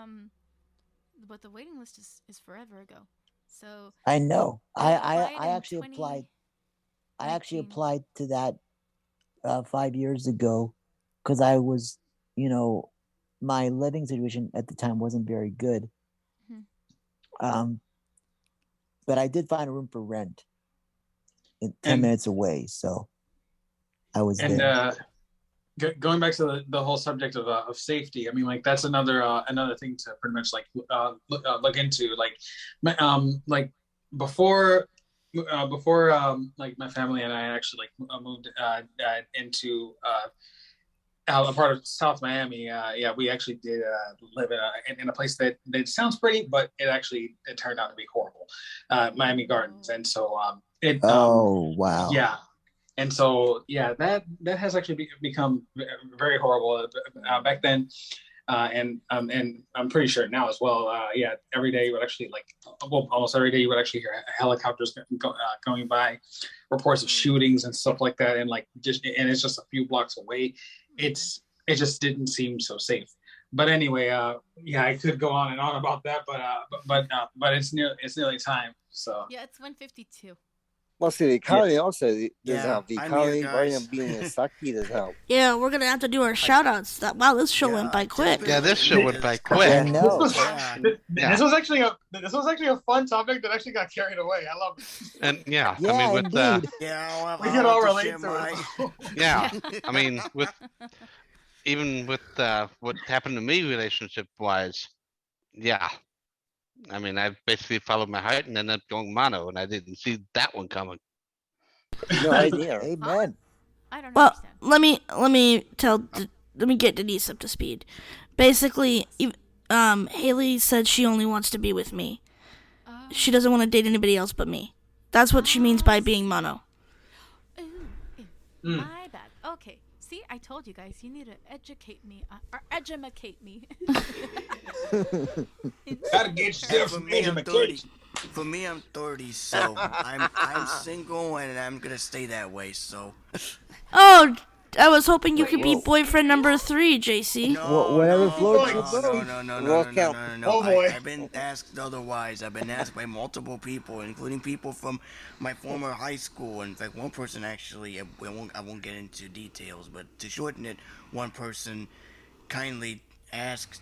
but the waiting list is forever ago. So I know. I applied in actually applied. I 2019. actually applied to that 5 years ago, because I was, my living situation at the time wasn't very good. Mhm. But I did find a room for rent 10 And- minutes away, so I was And there. going back to the whole subject of safety, I mean, like that's another thing to pretty much like look into. Like before like my family and I actually like moved into a part of South Miami. We actually did live in a place that sounds pretty, but it turned out to be horrible. Miami Gardens, and so Wow. yeah. And so, that has actually become very horrible back then, and I'm pretty sure now as well. Every day you would actually almost every day you would actually hear helicopters going by, reports of shootings and stuff like that, and it's just a few blocks away. It just didn't seem so safe. But anyway, I could go on and on about that, but it's nearly time. So Yeah, it's 1:52. Well, see, the economy also does Yeah, help. The I'm economy, here, right, guys. now being sucky does help. Yeah, we're gonna have to do our shout outs. Wow, this show went by quick. Yeah, this show went by I quick. know. This was actually a fun topic that actually got carried away. I love it. And yeah, Yeah, I mean, with indeed. Yeah, We can all relate to it. yeah, I mean, with what happened to me relationship wise, yeah. I mean, I basically followed my heart and ended up going mono, and I didn't see that one coming. No idea. Amen. I don't Well, understand. let me get Denise up to speed. Basically, Haley said she only wants to be with me. She doesn't want to date anybody else but me. That's what she means by being mono. My bad. Okay. See, I told you guys, you need to educate me, or edumacate me. Gotta get yourself some education. For me, I'm 30, so I'm single and I'm gonna stay that way. So. Oh, I was hoping you could be boyfriend number 3, JC. Whatever floats your boat. No. Oh, boy. I've been asked otherwise. I've been asked by multiple people, including people from my former high school. In fact, one person actually, I won't get into details, but to shorten it, one person kindly asked,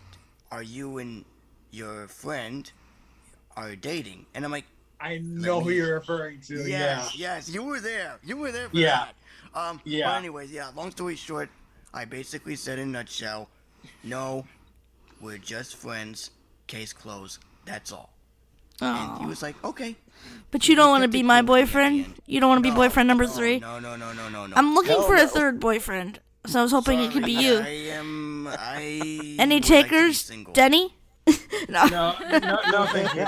"Are you and your friend are dating?" And I'm like, I know who you're referring to. Yes, you were there. You were there for Yeah. that. But anyways, long story short, I basically said in a nutshell, no, we're just friends, case closed, that's all. And he was like, okay. But you don't want to kept be it my cool at the boyfriend? end. You don't want to be No, boyfriend number no, 3? No. I'm looking Hell for a no. third boyfriend, so I was hoping it could be you. I Any would like to be takers? single. Denny? No. No, thank you.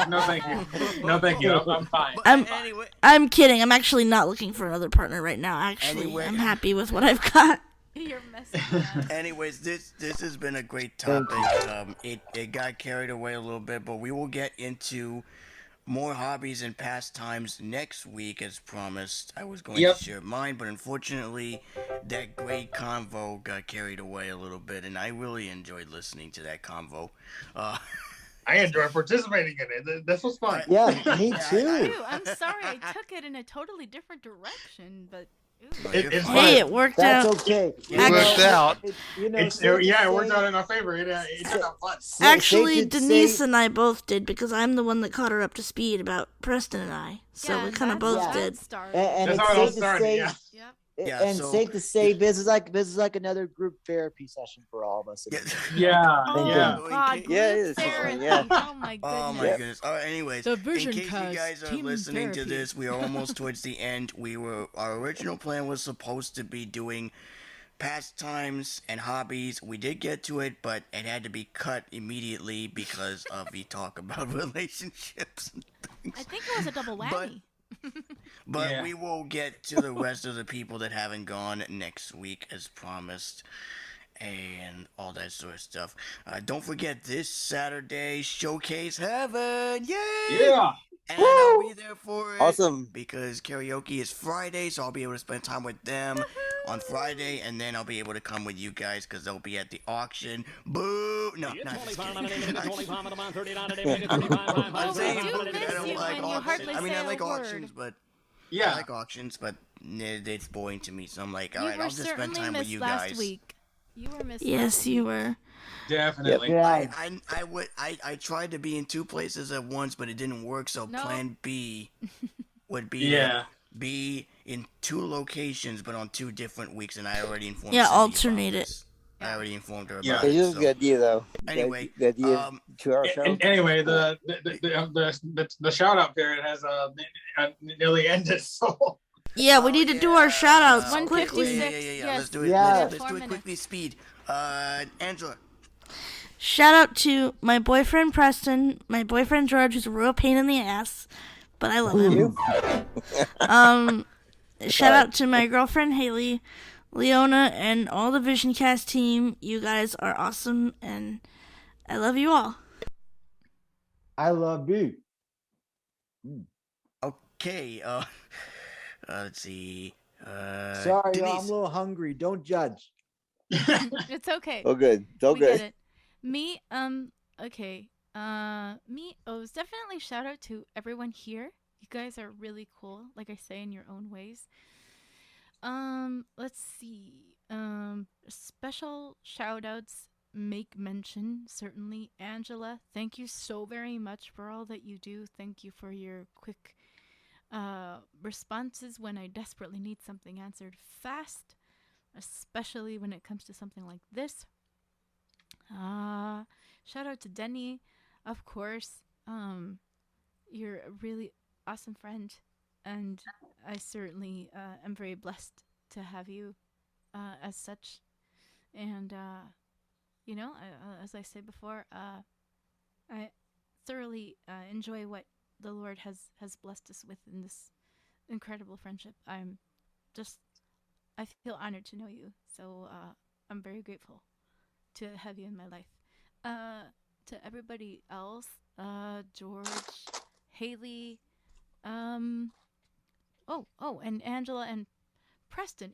No, thank you. I'm fine. But anyway, I'm kidding. I'm actually not looking for another partner right now. Actually, Anyway. I'm happy with what I've got. You're messing up. anyways, this has been a great topic. It got carried away a little bit, but we will get into more hobbies and pastimes next week, as promised. I was going to share mine, but unfortunately, that great convo got carried away a little bit, and I really enjoyed listening to that convo. I enjoyed participating in it. This was fun. Yeah, me too. Ooh, I'm sorry I took it in a totally different direction, but ooh. It's fun. Hey, it worked That's out. okay. It worked out. It worked out in our favor. It turned out fun. Actually, Denise and I both did because I'm the one that caught her up to speed about Preston and I. So we kind of both that's how it did. started. And That's it's how it all safe to started. say, Yeah. Yep. Yeah, and so- safe to say, this is like another group therapy session for all of us. Yeah. Oh Yeah. God, Yeah, it group is. therapy. Yeah. Oh my goodness. Oh my goodness. Anyways, The in case you VisionCast guys are team listening to therapy. this, we are almost towards the end. Our original plan was supposed to be doing pastimes and hobbies. We did get to it, but it had to be cut immediately because of the talk about relationships and things. I think it was a double whammy. But Yeah. we will get to the rest of the people that haven't gone next week as promised. And all that sort of stuff. Don't forget this Saturday, Showcase Heaven! Yay! Yeah. And I'll be there for it. Awesome. Because karaoke is Friday, so I'll be able to spend time with them on Friday, and then I'll be able to come with you guys because they'll be at the auction. Boo! No, not just kidding. Oh, we do miss you when you hardly I mean, say I a like word. auctions, but Yeah. I like auctions, but it's boring to me. So I'm like, all You right, were I'll just spend certainly time with missed you last guys. week. You were missed. Yes, you were. Definitely. Yeah. I tried to be in two places at once, but it didn't work. So No. Plan B would be Yeah. to be in two locations, but on two different weeks. And I already informed Yeah, Cindy alternate about it. this. I already informed her Yeah. about It it. is a So good idea, though. anyway, the idea 2-hour show. Anyway, the shout out period has nearly ended. So Yeah, we need to do our shout outs Okay, quickly. 156. Yeah. Yes. Let's do it. Yeah. Let's do 4 it minutes. quickly. Speed. Angela. Shout out to my boyfriend Preston, my boyfriend George, who's a real pain in the ass, but I love him. Shout out to my girlfriend Haley, Leona, and all the VisionCast team. You guys are awesome, and I love you all. I love you. Okay. Let's see. Sorry, Denise. I'm a little hungry. Don't judge. It's okay. Oh, good. So We good. get it. Me, okay. Me, it's definitely shout out to everyone here. You guys are really cool, like I say, in your own ways. Let's see. Special shout outs make mention, certainly. Angela, thank you so very much for all that you do. Thank you for your quick responses when I desperately need something answered fast, especially when it comes to something like this. Shout out to Denny, of course. You're a really awesome friend, and I certainly am very blessed to have you as such. And as I said before, I thoroughly enjoy what the Lord has blessed us with in this incredible friendship. I feel honored to know you, so I'm very grateful to have you in my life. To everybody else, George, Haley, and Angela and Preston.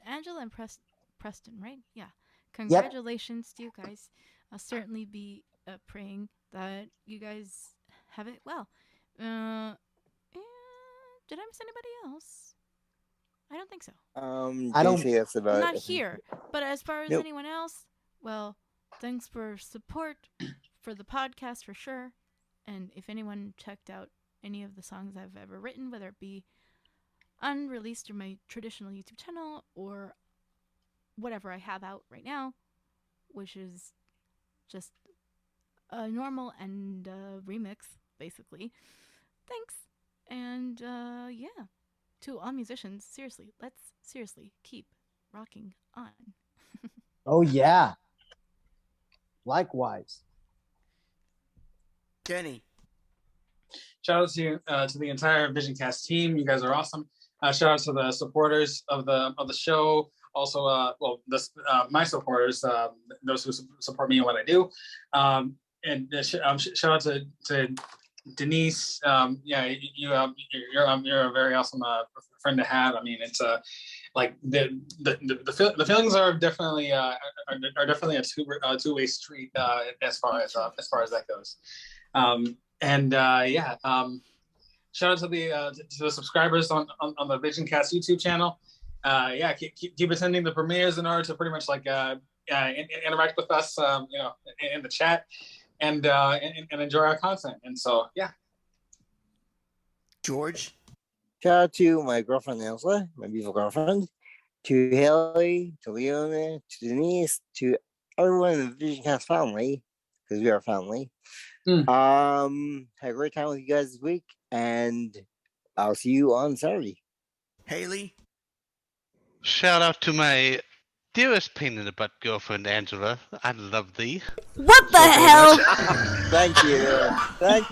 Preston, right? Yeah. Congratulations to you guys. I'll certainly be praying that you guys have it well. And did I miss anybody else? I don't think so. I don't- say that's about Not it. here. But as far as Nope. anyone else, well, thanks for support for the podcast for sure. And if anyone checked out any of the songs I've ever written, whether it be unreleased or my traditional YouTube channel or whatever I have out right now, which is just a normal and remix, basically. Thanks. And yeah, to all musicians, seriously, let's seriously keep rocking on. Oh, yeah. Likewise. Kenny. shout out to the entire VisionCast team. You guys are awesome. Shout out to the supporters of the show. Also, my supporters, those who support me in what I do. Shout out to Denise. You're a very awesome friend to have. I mean, it's like the feelings are definitely a two-way street as far as that goes. Shout out to the subscribers on the VisionCast YouTube channel. Keep attending the premieres in order to pretty much interact with us, in the chat and enjoy our content. And so, yeah. George. Shout out to my girlfriend Angela, my beautiful girlfriend, to Haley, to Leona, to Denise, to everyone in the VisionCast family, because we are family. Had a great time with you guys this week, and I'll see you on Saturday. Haley. Shout out to my dearest pain in the butt girlfriend Angela. I love thee. What the hell? Thank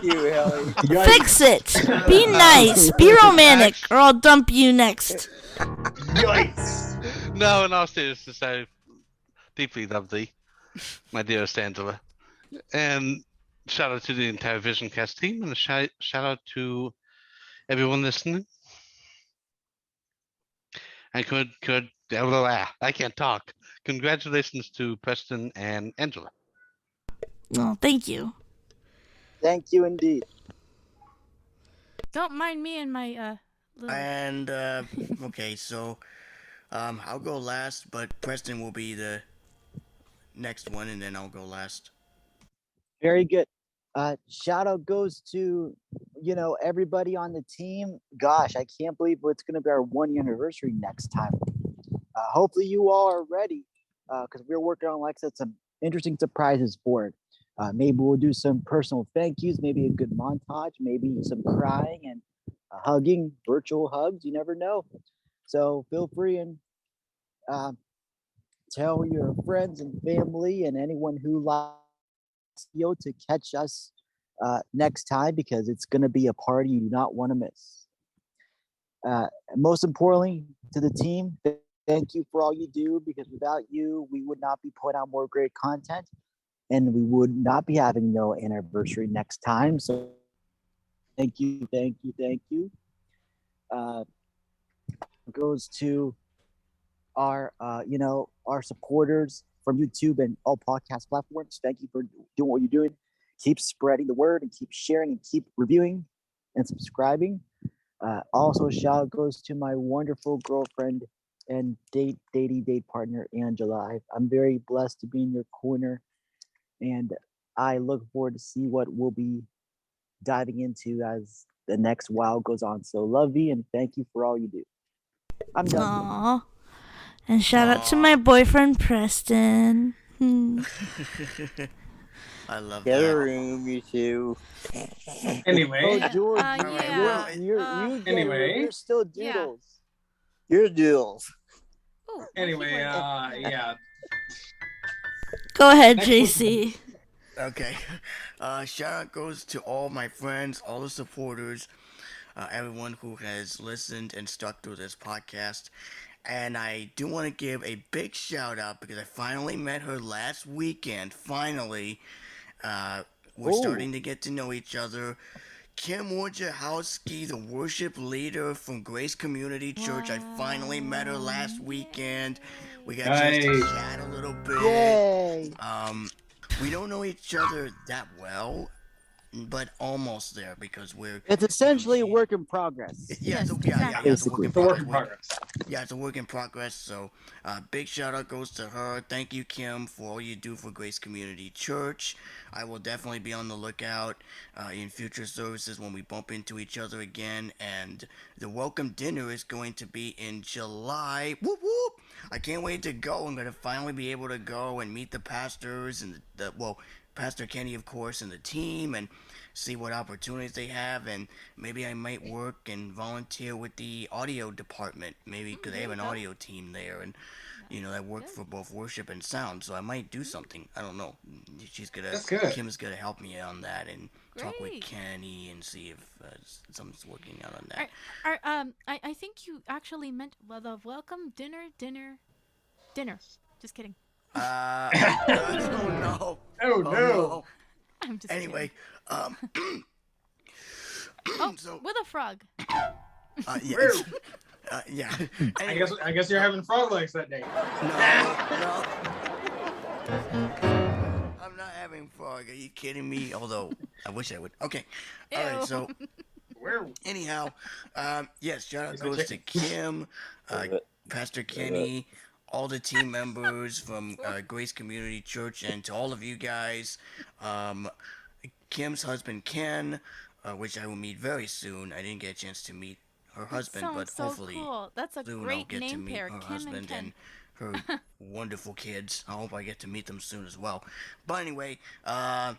you, Haley. Fix it. Be nice. Be romantic, or I'll dump you next. Yikes! No, in all seriousness, I deeply love thee, my dearest Angela. And shout out to the entire VisionCast team, and a shout out to everyone listening. And I can't talk. Congratulations to Preston and Angela. Oh, thank you. Thank you indeed. Don't mind me and my little... And okay, so I'll go last, but Preston will be the next one, and then I'll go last. Very good. Shout out goes to, everybody on the team. Gosh, I can't believe it's going to be our 1 year anniversary next time. Hopefully you all are ready, because we're working on, like I said, some interesting surprises for it. Maybe we'll do some personal thank yous, maybe a good montage, maybe some crying and hugging, virtual hugs. You never know. So feel free and tell your friends and family and anyone who likes to catch us next time, because it's going to be a party you do not want to miss. Most importantly, to the team, thank you for all you do, because without you, we would not be putting out more great content, and we would not be having no anniversary next time. So thank you, thank you, thank you. Goes to our our supporters from YouTube and all podcast platforms. Thank you for doing what you're doing. Keep spreading the word and keep sharing and keep reviewing and subscribing. Also, shout out goes to my wonderful girlfriend and date partner, Angela. I'm very blessed to be in your corner, and I look forward to see what we'll be diving into as the next while goes on. So love you and thank you for all you do. I'm done. Aww. And shout out to my boyfriend, Preston. I love Get a that. room, you two. Anyway, Oh, George, yeah. you're still yeah. doodles. You're duels. Ooh, anyway, my keyboard. yeah. Go ahead, Next JC. Okay. Shout out goes to all my friends, all the supporters, everyone who has listened and stuck through this podcast. And I do want to give a big shout out because I finally met her last weekend. Finally. We're starting to get to know each other. Kim Wojciechowski, the worship leader from Grace Community Church. I finally met her last weekend. We got a chance to chat a little bit. Yay! We don't know each other that well, but almost there because we're. It's essentially a work in progress. Yeah, Yes, yeah, it's a work in It's a work in progress. progress. Yeah, it's a work in progress. So, big shout out goes to her. Thank you, Kim, for all you do for Grace Community Church. I will definitely be on the lookout in future services when we bump into each other again. And the welcome dinner is going to be in July. Whoop whoop! I can't wait to go. I'm gonna finally be able to go and meet the pastors and Pastor Kenny, of course, and the team, and see what opportunities they have, and maybe I might work and volunteer with the audio department, maybe because they have an audio team there, and that work for both worship and sound, so I might do something. I don't know. Kim's gonna help me on that and talk with Kenny and see if something's working out on that. I think you actually meant the welcome dinner. Just kidding. Oh no. I'm just Anyway, kidding. so with a frog. Yes. Yeah. Anyway. I guess you're having frog legs that day. No. I'm not having frog. Are you kidding me? Although I wish I would. Okay. All right. So anyhow, yes. Shout out goes to Kim, Pastor Kenny, all the team members from Grace Community Church, and to all of you guys. Kim's husband Ken, which I will meet very soon. I didn't get a chance to meet her husband, but hopefully cool. That's a soon great I'll get name to meet pair, her Kim husband and her wonderful kids. I hope I get to meet them soon as well. But anyway, shout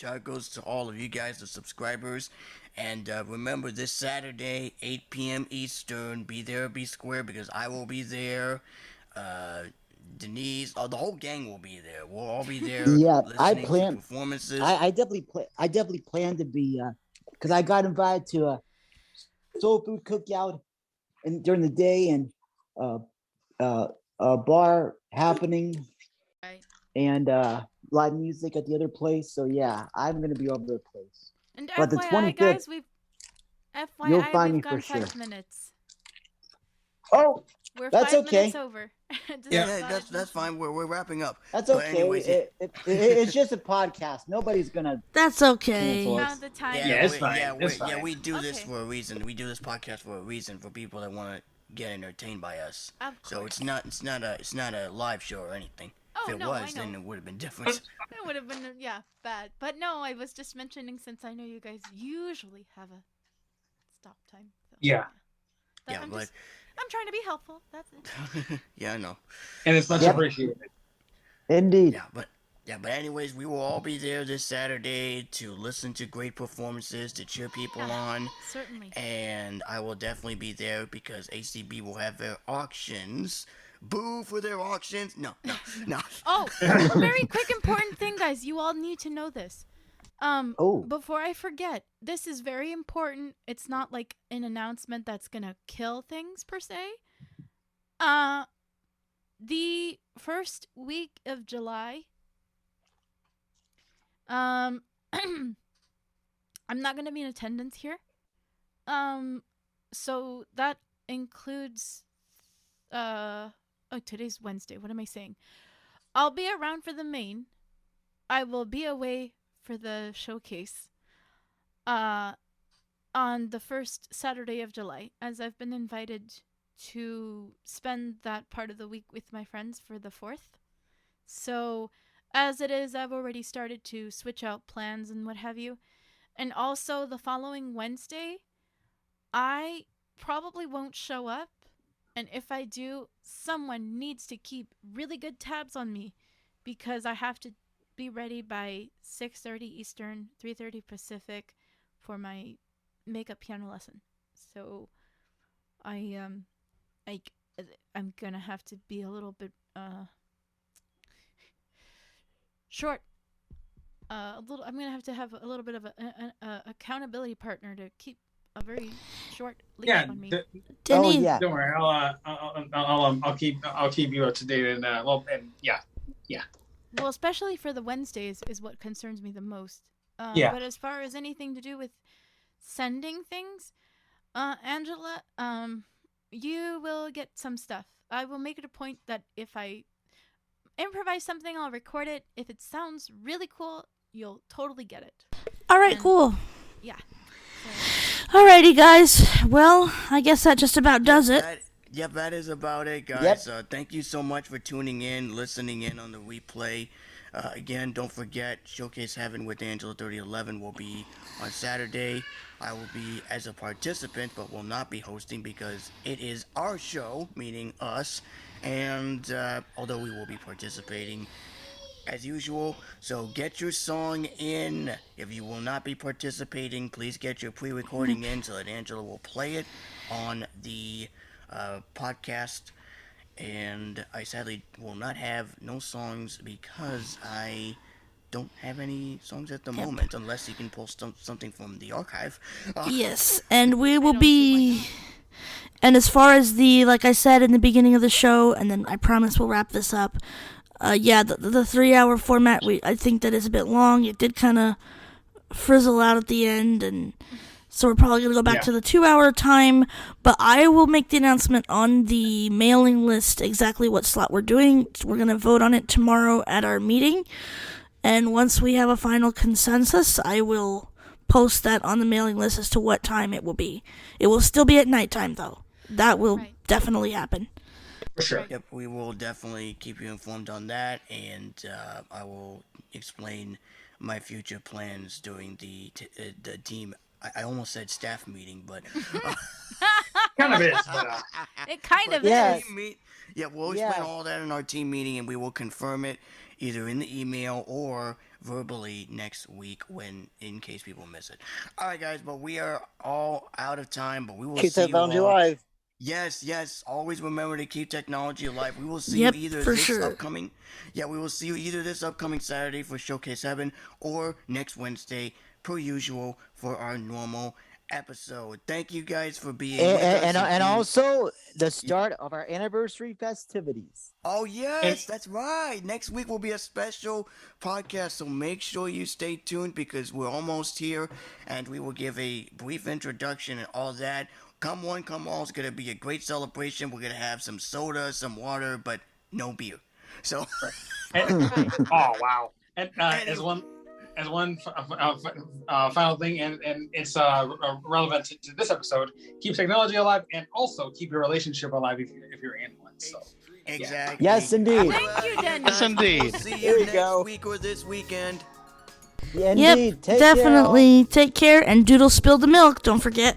out goes to all of you guys, the subscribers. And remember, this Saturday, 8 p.m. Eastern, be there, be square, because I will be there. Denise, the whole gang will be there. We'll all be there. Yeah, I listening plan to performances. I definitely plan to be because I got invited to a soul food cookout and during the day and a bar happening and live music at the other place. So yeah, I'm gonna be all over the place. And but the 25th, guys, you'll find me gone for sure. 5 minutes. Oh, We're that's 5 okay. minutes over. Yeah, that's fine. We're wrapping up. That's okay. Anyways, it's just a podcast. Nobody's gonna. That's okay. The time. Yeah, it's fine. Yeah, we do this for a reason. We do this podcast for a reason, for people that want to get entertained by us. So it's not a live show or anything. Oh, If it no, I was, know. then it would have been different. It would have been, bad. But no, I was just mentioning since I know you guys usually have a stop time. So, Yeah. Yeah, I'm but trying to be helpful. That's it. yeah, I know. And it's much Yep. appreciated. Indeed. Yeah, but anyways, we will all be there this Saturday to listen to great performances, to cheer people on. Certainly. And I will definitely be there because ACB will have their auctions. Boo for their auctions. No. Oh, very quick important thing, guys. You all need to know this. Before I forget, this is very important. It's not like an announcement that's gonna kill things per se. The first week of July, I'm not gonna be in attendance here. So that includes, today's Wednesday. What am I saying? I'll be around for the main. I will be away for the showcase. On the first Saturday of July, as I've been invited to spend that part of the week with my friends for the 4th. So, as it is, I've already started to switch out plans and what have you. And also, the following Wednesday, I probably won't show up. And if I do, someone needs to keep really good tabs on me because I have to be ready by 6:30 Eastern, 3:30 Pacific for my makeup piano lesson. So I'm gonna have to be a little bit short. I'm gonna have to have a little bit of an accountability partner to keep a very short leash on me. Denny. Don't worry. I'll keep you up to date and yeah. Well, especially for the Wednesdays is what concerns me the most. Yeah. But as far as anything to do with sending things, Angela, you will get some stuff. I will make it a point that if I improvise something, I'll record it. If it sounds really cool, you'll totally get it. All right, cool. Yeah. Alrighty, guys. Well, I guess that just about does it. That is about it, guys. Thank you so much for tuning in, listening in on the replay. Again, don't forget, Showcase Heaven with Angela 3011 will be on Saturday. I will be as a participant, but will not be hosting because it is our show, meaning us. And although we will be participating as usual, so get your song in. If you will not be participating, please get your pre-recording in so that Angela will play it on the podcast. And I sadly will not have no songs because I don't have any songs at the moment, unless you can pull something from the archive. Yes, and we will be... And as far as like I said in the beginning of the show, and then I promise we'll wrap this up, the 3-hour format, I think that is a bit long. It did kind of frizzle out at the end, and so we're probably going to go back to the 2-hour time, but I will make the announcement on the mailing list exactly what slot we're doing. We're going to vote on it tomorrow at our meeting, and once we have a final consensus, I will post that on the mailing list as to what time it will be. It will still be at nighttime, though. That will definitely happen. For sure. Yep, we will definitely keep you informed on that, and I will explain my future plans during the team. I almost said staff meeting, but kind of is. But, it kind of is. We'll explain all that in our team meeting, and we will confirm it either in the email or verbally next week in case people miss it. All right, guys, but we are all out of time, but we will Keep see you all. alive. Yes. Always remember to keep technology alive. We will see Yep, you either for this sure. upcoming. Yeah, we will see you either this upcoming Saturday for Showcase Heaven or next Wednesday, per usual, for our normal episode. Thank you guys for being with us. And also the start of our anniversary festivities. Oh, yes, that's right. Next week will be a special podcast, so make sure you stay tuned because we're almost here, and we will give a brief introduction and all that. Come one, come all. It's going to be a great celebration. We're going to have some soda, some water, but no beer. So. Oh, wow. And as one final thing, and it's relevant to this episode, keep technology alive and also keep your relationship alive if you're in one. So. Exactly. Yes, indeed. Thank you, Denny. Yes, indeed. We'll see There you you next go. week or this weekend. Indeed. Yep, Take care, all. definitely. Take care and doodle spill the milk. Don't forget.